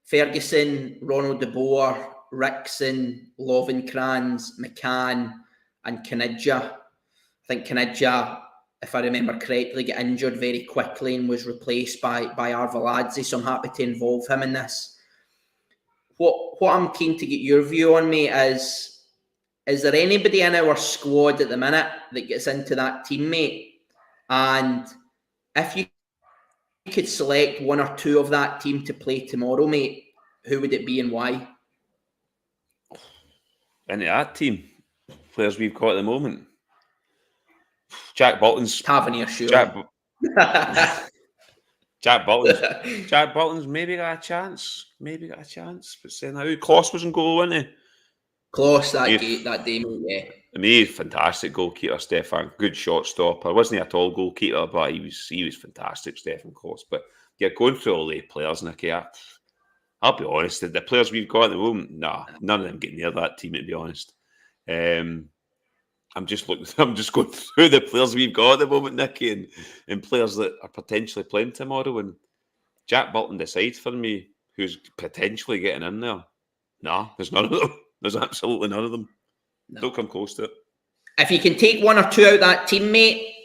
Ferguson, Ronald de Boer, Rickson, Lovenkrands, McCann, and Canidja. I think Canidja, if I remember correctly, got injured very quickly and was replaced by Arveladze, so I'm happy to involve him in this. What I'm keen to get your view on, mate, is there anybody in our squad at the minute that gets into that team, mate? And if you could select one or two of that team to play tomorrow, mate, who would it be and why? Into that team, players we've got at the moment. Jack Bolton's. Tavernier, sure. Jack Bolton's maybe got a chance. But saying how Kloss was in goal, wasn't he? Kloss that day, mate, yeah. I mean, he's a fantastic goalkeeper, Stefan. Good shot stopper. Wasn't he a tall goalkeeper, but he was fantastic, Stefan Kloss. But yeah, going through all the players, Nicky, I'll be honest, the players we've got at the moment, nah, none of them get near that team, to be honest. I'm just going through the players we've got at the moment, Nicky, and players that are potentially playing tomorrow. And Jack Bolton decides for me who's potentially getting in there. Nah, there's none of them. There's absolutely none of them. No. Don't come close to it. If you can take one or two out that team, mate,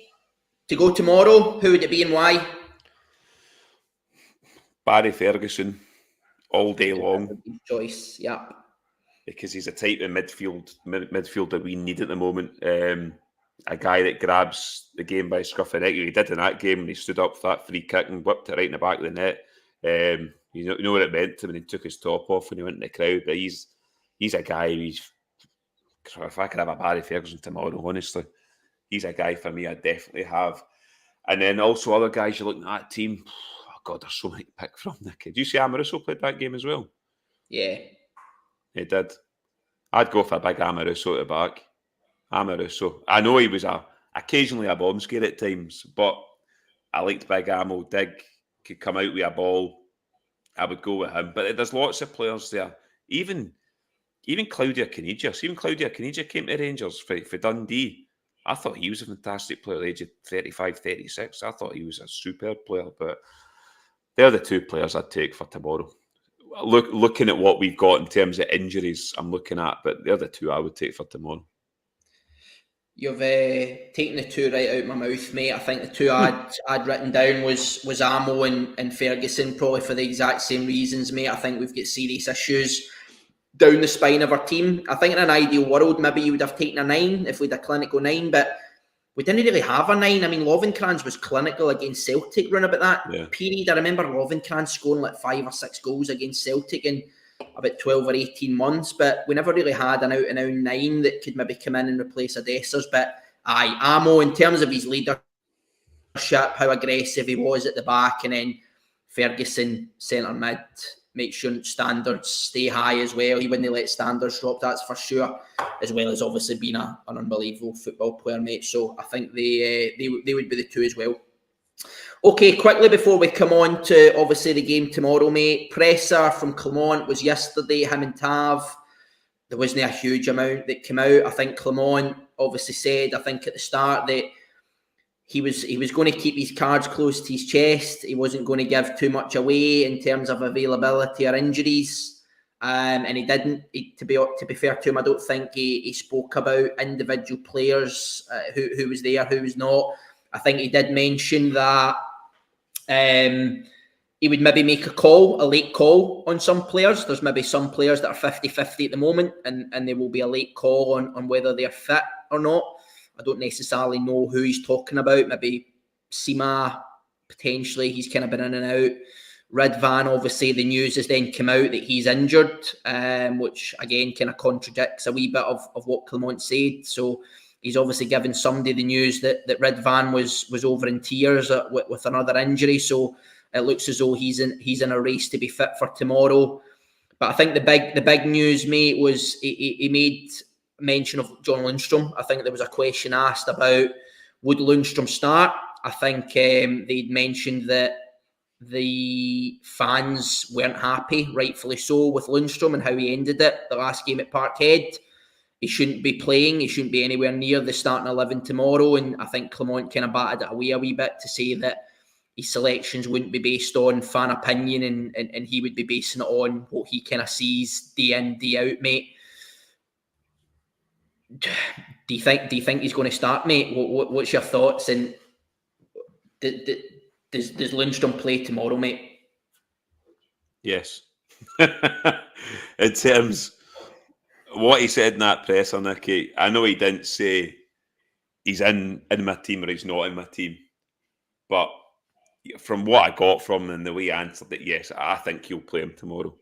to go tomorrow, who would it be and why? Barry Ferguson, all day long. Choice, yeah. Because he's a type of midfielder we need at the moment. A guy that grabs the game by scruff of the neck. He did in that game when he stood up for that free kick and whipped it right in the back of the net. You know what it meant to him when he took his top off when he went in the crowd. But he's a guy if I could have a Barry Ferguson tomorrow, honestly, he's a guy for me I definitely have. And then also other guys you're looking at that team. Oh God, there's so many to pick from, Nicky. Do you see Amoruso played that game as well? Yeah. He did. I'd go for a big Amoruso at the back. Amoruso. I know he was occasionally a bomb scare at times, but I liked big Amo. Dig could come out with a ball. I would go with him. But there's lots of players there. Even Claudia Caniggia. Even Claudia Caniggia came to Rangers for Dundee. I thought he was a fantastic player at the age of 35, 36. I thought he was a superb player. But they're the two players I'd take for tomorrow. Looking at what we've got in terms of injuries, I'm looking at, but they're the two I would take for tomorrow. You've taken the two right out of my mouth, mate. I think the two I'd written down was Amo and Ferguson, probably for the exact same reasons, mate. I think we've got serious issues down the spine of our team. I think in an ideal world, maybe you would have taken a 9 if we had a clinical 9, but we didn't really have a 9. I mean, Lovenkrands was clinical against Celtic run about that period. I remember Lovenkrands scoring like 5 or 6 goals against Celtic in about 12 or 18 months, but we never really had an out-and-out 9 that could maybe come in and replace a Dessers. But Amo, in terms of his leadership, how aggressive he was at the back, and then Ferguson, centre mid, make sure standards stay high as well. He wouldn't let standards drop, that's for sure, as well as obviously being an unbelievable football player, mate. So I think they would be the two as well. Okay, quickly before we come on to obviously the game tomorrow, mate. Presser from Clermont was yesterday, him and Tav. There wasn't a huge amount that came out. I think Clermont obviously said, I think at the start, that he was going to keep his cards close to his chest. He wasn't going to give too much away in terms of availability or injuries. And he didn't. To be fair to him, I don't think he spoke about individual players, who was there, who was not. I think he did mention that he would maybe make a late call on some players. There's maybe some players that are 50-50 at the moment, and there will be a late call on whether they're fit or not. I don't necessarily know who he's talking about. Maybe Sima, potentially. He's kind of been in and out. Ridvan, obviously, the news has then come out that he's injured, which, again, kind of contradicts a wee bit of what Clermont said. So he's obviously given somebody the news that Ridvan was over in tears with another injury. So it looks as though he's in a race to be fit for tomorrow. But I think the big news, mate, was he made mention of John Lundstrom. I think there was a question asked about would Lundstrom start. I think they'd mentioned that the fans weren't happy, rightfully so, with Lundstrom and how he ended it the last game at Parkhead. He shouldn't be playing. He shouldn't be anywhere near the starting 11 tomorrow. And I think Clermont kind of batted it away a wee bit to say that his selections wouldn't be based on fan opinion, and he would be basing it on what he kind of sees day in, day out, mate. Do you think he's going to start, mate? What's your thoughts? And does Lundstrom play tomorrow, mate? Yes. In terms what he said in that presser, Nicky, I know he didn't say he's in my team or he's not in my team, but from what I got from him and the way he answered it, yes, I think he'll play him tomorrow.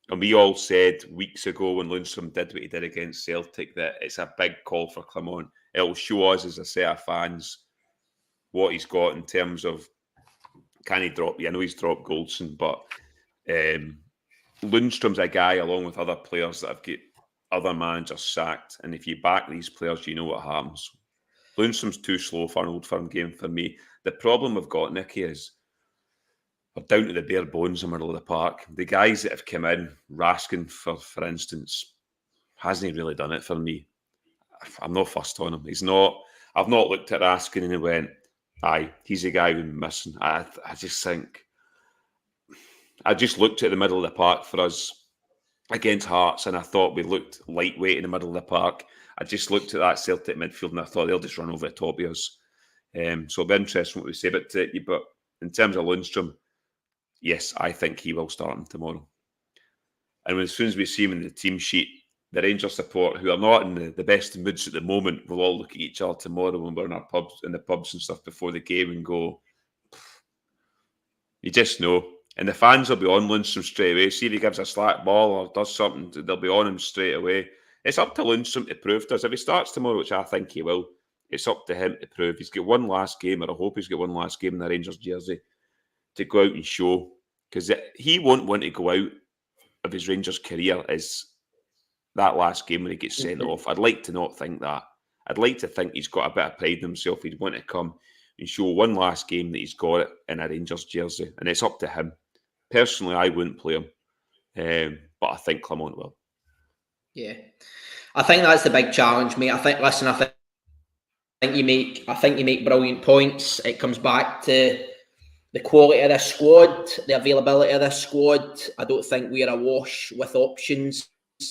And we all said weeks ago when Lundstrom did what he did against Celtic that it's a big call for Clermont. It'll show us as a set of fans what he's got in terms of, can he drop? I know he's dropped Goldson, but Lundstrom's a guy along with other players that have got other managers sacked. And if you back these players, you know what happens. Lundstrom's too slow for an Old Firm game for me. The problem we've got, Nicky, is we're down to the bare bones in the middle of the park. The guys that have come in, Raskin, for instance, hasn't he really done it for me? I'm not fussed on him. He's not. I've not looked at Raskin and went, aye, he's the guy we're missing. I just think, I just looked at the middle of the park for us against Hearts and I thought we looked lightweight in the middle of the park. I just looked at that Celtic midfield and I thought they'll just run over the top of us. So it'll be interesting what we say about it. But in terms of Lundstrom, yes, I think he will start him tomorrow. And as soon as we see him in the team sheet, the Rangers support, who are not in the best moods at the moment, will all look at each other tomorrow when we're in the pubs and stuff before the game and go, you just know. And the fans will be on Lundstrom straight away. See if he gives a slack ball or does something, they'll be on him straight away. It's up to Lundstrom to prove to us. If he starts tomorrow, which I think he will, it's up to him to prove. He's got one last game, or I hope he's got one last game in the Rangers jersey to go out and show. Because he won't want to go out of his Rangers career as that last game when he gets sent off. I'd like to not think that. I'd like to think he's got a bit of pride in himself. He'd want to come and show one last game that he's got it in a Rangers jersey. And it's up to him. Personally, I wouldn't play him. But I think Clermont will. Yeah. I think that's the big challenge, mate. I think you make brilliant points. It comes back to the quality of this squad, the availability of this squad. I don't think we're awash with options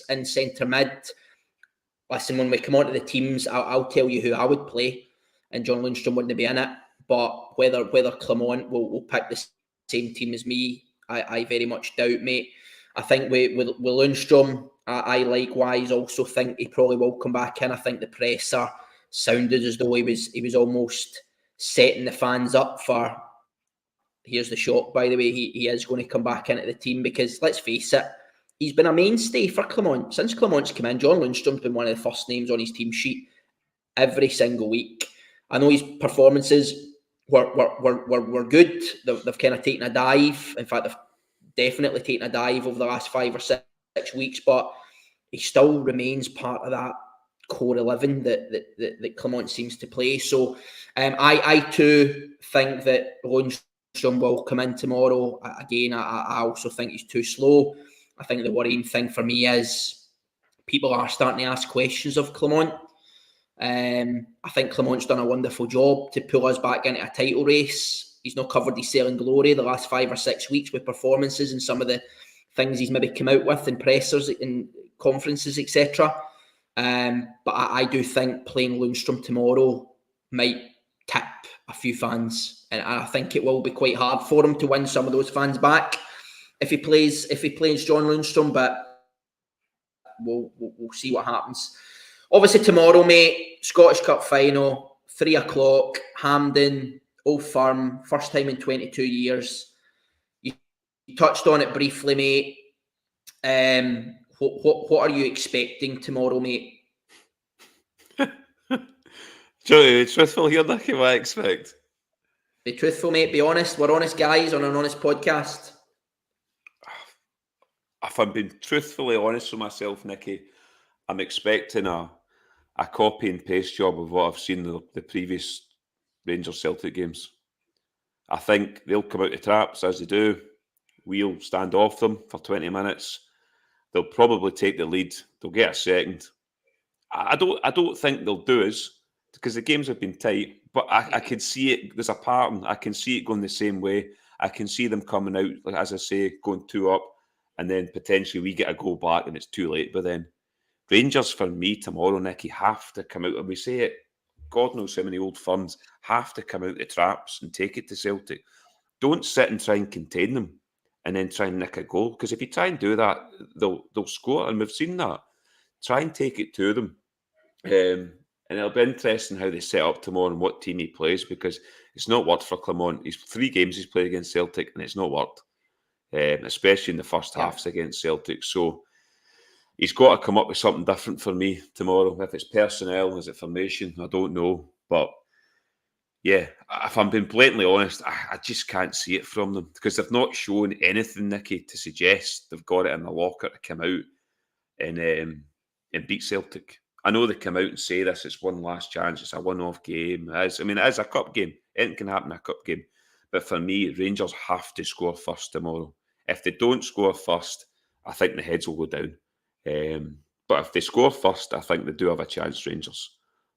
in centre mid. listen, when we come on to the teams, I'll tell you who I would play, and John Lundstrom wouldn't be in it. But whether Clement will pick the same team as me, I very much doubt, mate. I think with Lundstrom, I likewise also think he probably will come back in. I think the presser sounded as though he was almost setting the fans up for, here's the shock, by the way, he is going to come back into the team, because let's face it, he's been a mainstay for Clement. Since Clement's come in, John Lundstrom's been one of the first names on his team sheet every single week. I know his performances were good. They've kind of taken a dive. In fact, they've definitely taken a dive over the last 5 or 6 weeks, but he still remains part of that core 11 that Clement seems to play. So I too think that Lundstrom will come in tomorrow. Again, I also think he's too slow. I think the worrying thing for me is people are starting to ask questions of Clement. I think Clement's done a wonderful job to pull us back into a title race. He's not covered his selling glory the last 5 or 6 weeks with performances and some of the things he's maybe come out with in pressers and conferences, etc. But I do think playing Lundstrom tomorrow might tip a few fans, and I think it will be quite hard for him to win some of those fans back if he plays John Lundstrom. But we'll see what happens. Obviously tomorrow, mate, Scottish Cup final, 3 o'clock, Hampden, Old Firm, first time in 22 years. You touched on it briefly, mate. What are you expecting tomorrow, mate? Joey, be truthful here, Nicky, what I expect. Be truthful, mate. Be honest. We're honest guys on an honest podcast. If I'm being truthfully honest with myself, Nicky, I'm expecting a copy and paste job of what I've seen the previous Rangers Celtic games. I think they'll come out the traps as they do. We'll stand off them for 20 minutes. They'll probably take the lead. They'll get a second. I don't think they'll do us because the games have been tight. But I can see it. There's a pattern. I can see it going the same way. I can see them coming out, as I say, going 2 up, and then potentially we get a goal back, and it's too late by then. Rangers, for me, tomorrow, Nicky, have to come out, and we say it, God knows how many old firms, have to come out the traps and take it to Celtic. Don't sit and try and contain them and then try and nick a goal, because if you try and do that, they'll score, and we've seen that. Try and take it to them. And it'll be interesting how they set up tomorrow and what team he plays, because it's not worked for Clement. He's 3 games he's played against Celtic, and it's not worked, especially in the first halves against Celtic. So he's got to come up with something different for me tomorrow. If it's personnel, is it formation? I don't know. But yeah, if I'm being blatantly honest, I just can't see it from them, because they've not shown anything, Nicky, to suggest they've got it in the locker to come out and beat Celtic. I know they come out and say this, it's one last chance, it's a one-off game. It is a cup game. Anything can happen in a cup game. But for me, Rangers have to score first tomorrow. If they don't score first, I think the heads will go down. But if they score first, I think they do have a chance, Rangers.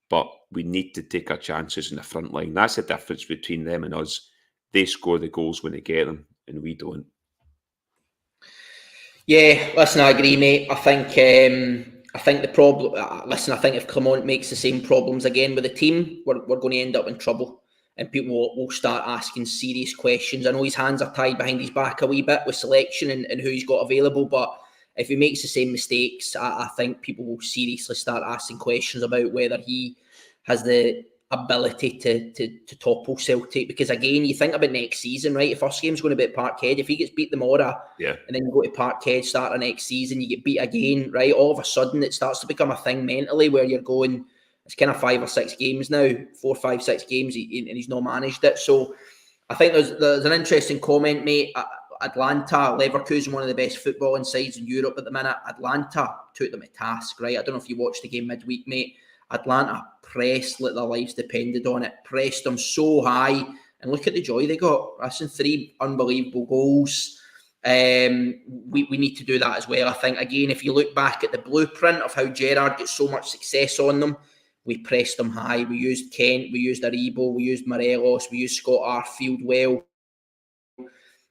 But we need to take our chances in the front line. That's the difference between them and us. They score the goals when they get them, and we don't. Yeah, listen, I agree, mate. I think the problem. Listen, I think if Clement makes the same problems again with the team, we're going to end up in trouble, and people will start asking serious questions. I know his hands are tied behind his back a wee bit with selection and who he's got available, but if he makes the same mistakes, I think people will seriously start asking questions about whether he has the ability to topple Celtic. Because again, you think about next season, right? The first game's going to be at Parkhead. If he gets beat tomorrow, and then you go to Parkhead, start the next season, you get beat again, right? All of a sudden, it starts to become a thing mentally where you're going, it's kind of 5 or 6 games now, 4, 5, 6 games, and he's not managed it. So I think there's an interesting comment, mate. Atlanta, Leverkusen, one of the best footballing sides in Europe at the minute. Atlanta took them to task, right? I don't know if you watched the game midweek, mate. Atlanta pressed like their lives depended on it. Pressed them so high. And look at the joy they got. That's in 3 unbelievable goals. We need to do that as well. I think, again, if you look back at the blueprint of how Gerrard gets so much success on them, we pressed them high. We used Kent, we used Aribo, we used Morelos, we used Scott Arfield well.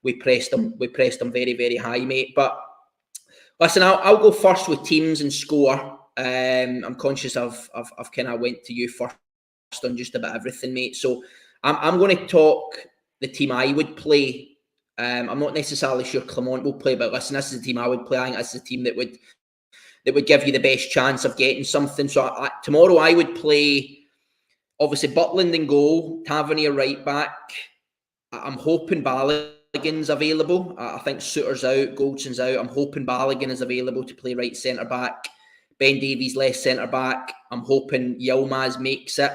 We pressed them very, very high, mate. But listen, I'll go first with teams and score. I'm conscious I've kind of went to you first on just about everything, mate. So I'm going to talk the team I would play. I'm not necessarily sure Clement will play, but listen, this is the team I would play. I think this is the team that would give you the best chance of getting something. So tomorrow I would play, obviously, Butland in goal, Tavernier right back. I'm hoping Balogun's available. I think Suter's out, Goldson's out. I'm hoping Balogun is available to play right centre back. Ben Davies left centre back. I'm hoping Yilmaz makes it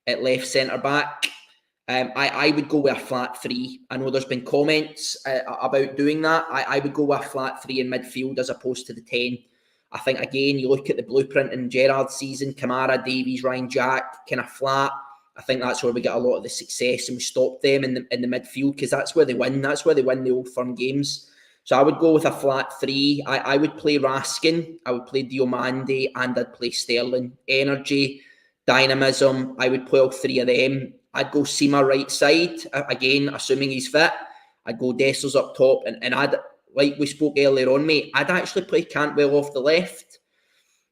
at left centre back. I would go with a flat three. I know there's been comments about doing that. I would go with a flat three in midfield as opposed to the 10. I think, again, you look at the blueprint in Gerrard's season, Kamara, Davies, Ryan Jack, kind of flat. I think that's where we get a lot of the success, and we stop them in the midfield because that's where they win. That's where they win the Old Firm games. So I would go with a flat three. I would play Raskin. I would play Diomande, and I'd play Sterling. Energy, dynamism. I would play all three of them. I'd go Seema right side, again, assuming he's fit. I'd go Dessers up top, and I'd, like we spoke earlier on, mate, I'd actually play Cantwell off the left.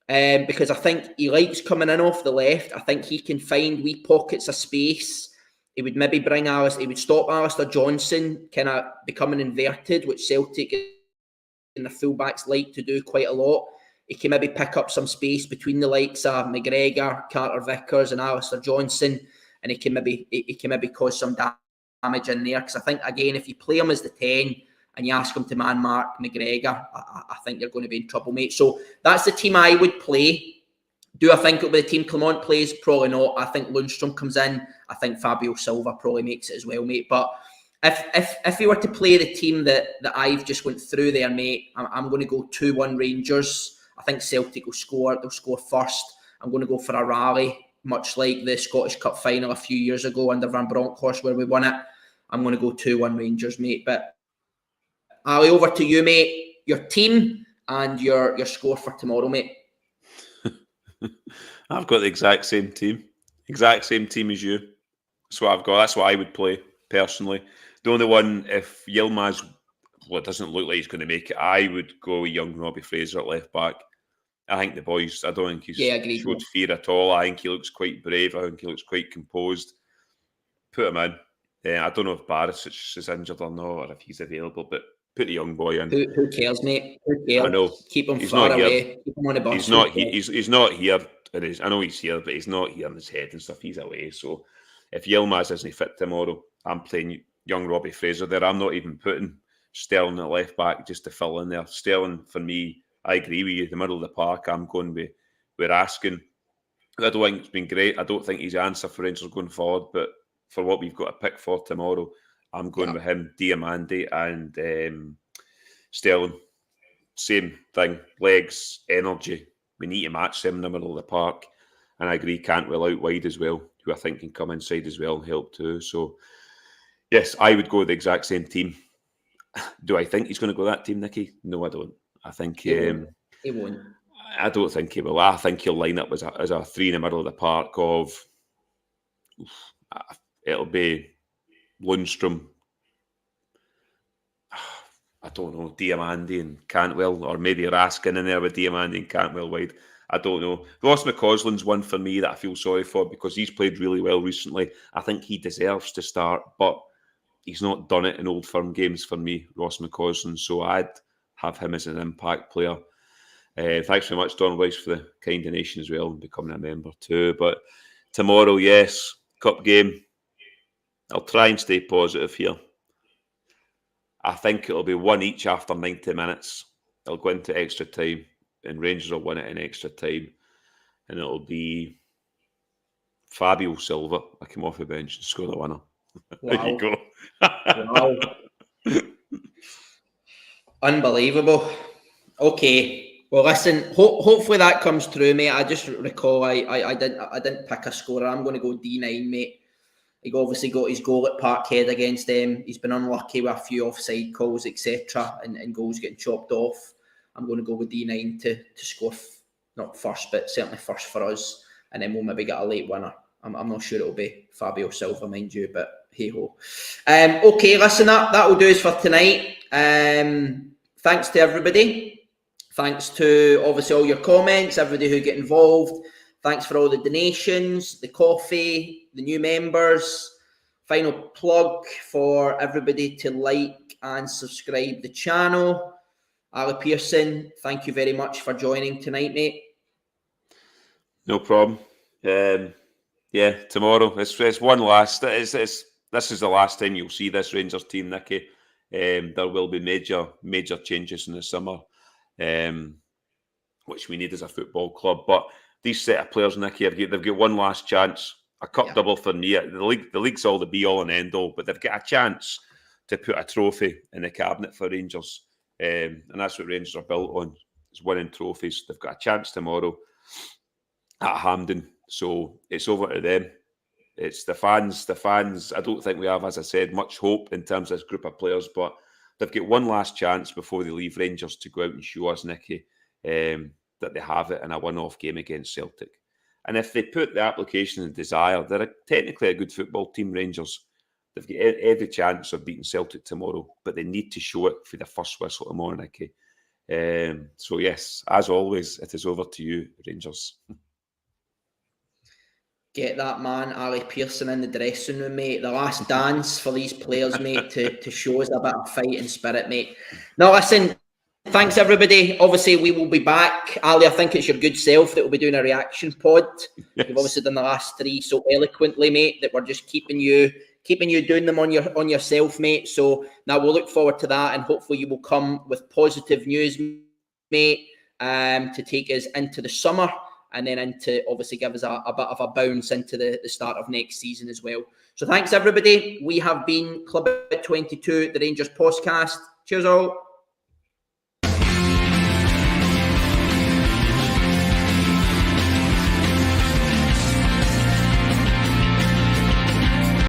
Because I think he likes coming in off the left. I think he can find wee pockets of space. He would maybe bring Alistair, he would stop Alistair Johnson kind of becoming inverted, which Celtic and the fullbacks like to do quite a lot. He can maybe pick up some space between the likes of McGregor, Carter Vickers, and Alistair Johnson, and he can maybe cause some damage in there. Because I think, again, if you play him as the 10 and you ask him to man mark McGregor, I think you're going to be in trouble, mate. So that's the team I would play. Do I think it'll be the team Clement plays? Probably not. I think Lundstrom comes in. I think Fabio Silva probably makes it as well, mate. But if he were to play the team that I've just went through there, mate, I'm going to go 2-1 Rangers. I think Celtic will score. They'll score first. I'm going to go for a rally, much like the Scottish Cup final a few years ago under Van Bronckhorst where we won it. I'm going to go 2-1 Rangers, mate. But Ali, over to you, mate. Your team and your score for tomorrow, mate. I've got the exact same team as you. That's what I've got. That's what I would play personally. The only one, if Yilmaz, well, it doesn't look like he's going to make it, I would go with young Robbie Fraser at left back. I think the boys, I don't think he's showed fear at all. I think he looks quite brave. I think he looks quite composed. Put him in. I don't know if Barisic is injured or not, or if he's available, but put the young boy in. Who cares, mate? Who cares? I know. Keep him far away. Keep him on the bus. He's not here. I know he's here, but he's not here in his head and stuff. He's away. So if Yilmaz isn't fit tomorrow, I'm playing young Robbie Fraser there. I'm not even putting Sterling at left back just to fill in there. Sterling, for me, I agree with you. The middle of the park, I'm going with Raskin. I don't think it's been great. I don't think he's the answer for Rangers going forward, but for what we've got to pick for tomorrow, I'm going with him, Diamande and Sterling. Same thing. Legs, energy. We need to match them in the middle of the park. And I agree, Cantwell out wide as well, who I think can come inside as well and help too. So, yes, I would go with the exact same team. Do I think he's going to go that team, Nicky? No, I don't. I think he won't. I don't think he will. I think he'll line up as a three in the middle of the park of... It'll be Lundstrom, I don't know, Diamande and Cantwell, or maybe Raskin in there with Diamande and Cantwell wide. I don't know. Ross McCausland's one for me that I feel sorry for because he's played really well recently. I think he deserves to start, but he's not done it in Old Firm games for me, Ross McCausland. So I'd have him as an impact player. Thanks very much, Don Weiss, for the kind donation as well and becoming a member too. But tomorrow, yes, cup game. I'll try and stay positive here. I think it'll be one each after 90 minutes. They'll go into extra time and Rangers will win it in extra time. And it'll be Fabio Silva. I come off the bench and score the winner. Wow. There you go. Wow. Unbelievable. Okay. Well, listen, hopefully that comes through, mate. I just recall I didn't pick a scorer. I'm going to go D9, mate. He obviously got his goal at Parkhead against them. He's been unlucky with a few offside calls, etc., and goals getting chopped off. I'm going to go with D9 to score, not first, but certainly first for us. And then we'll maybe get a late winner. I'm not sure it'll be Fabio Silva, mind you, but hey-ho. Okay, listen, that will do us for tonight. Thanks to everybody Thanks to obviously all your comments, everybody who get involved. Thanks for all the donations, the coffee, the new members. Final plug for everybody to like and subscribe the channel. Ali Pearson, thank you very much for joining tonight, mate. No problem. Yeah, tomorrow. It's one last. This is the last time you'll see this Rangers team, Nicky. There will be major changes in the summer, which we need as a football club. But these set of players, Nicky, they've got one last chance. A cup double for me. The league's all the be all and end all, but they've got a chance to put a trophy in the cabinet for Rangers, and that's what Rangers are built on: is winning trophies. They've got a chance tomorrow at Hampden, so it's over to them. It's the fans. I don't think we have, as I said, much hope in terms of this group of players, but they've got one last chance before they leave Rangers to go out and show us, Nicky, that they have it in a one-off game against Celtic. And if they put the application and desire, they're technically a good football team, Rangers. They've got every chance of beating Celtic tomorrow, but they need to show it for the first whistle tomorrow, Nicky. So yes, as always, it is over to you, Rangers. Get that man, Ali Pearson, in the dressing room, mate. The last dance for these players, mate, to show us a bit of fighting spirit, mate. Now, listen, thanks, everybody. Obviously, we will be back. Ali, I think it's your good self that will be doing a reaction pod. Yes. You've obviously done the last three so eloquently, mate, that we're just keeping you doing them on yourself, mate. So now we'll look forward to that, and hopefully you will come with positive news, mate, to take us into the summer, and then into obviously give us a bit of a bounce into the start of next season as well. So thanks, everybody. We have been Club at 22, the Rangers podcast. Cheers all.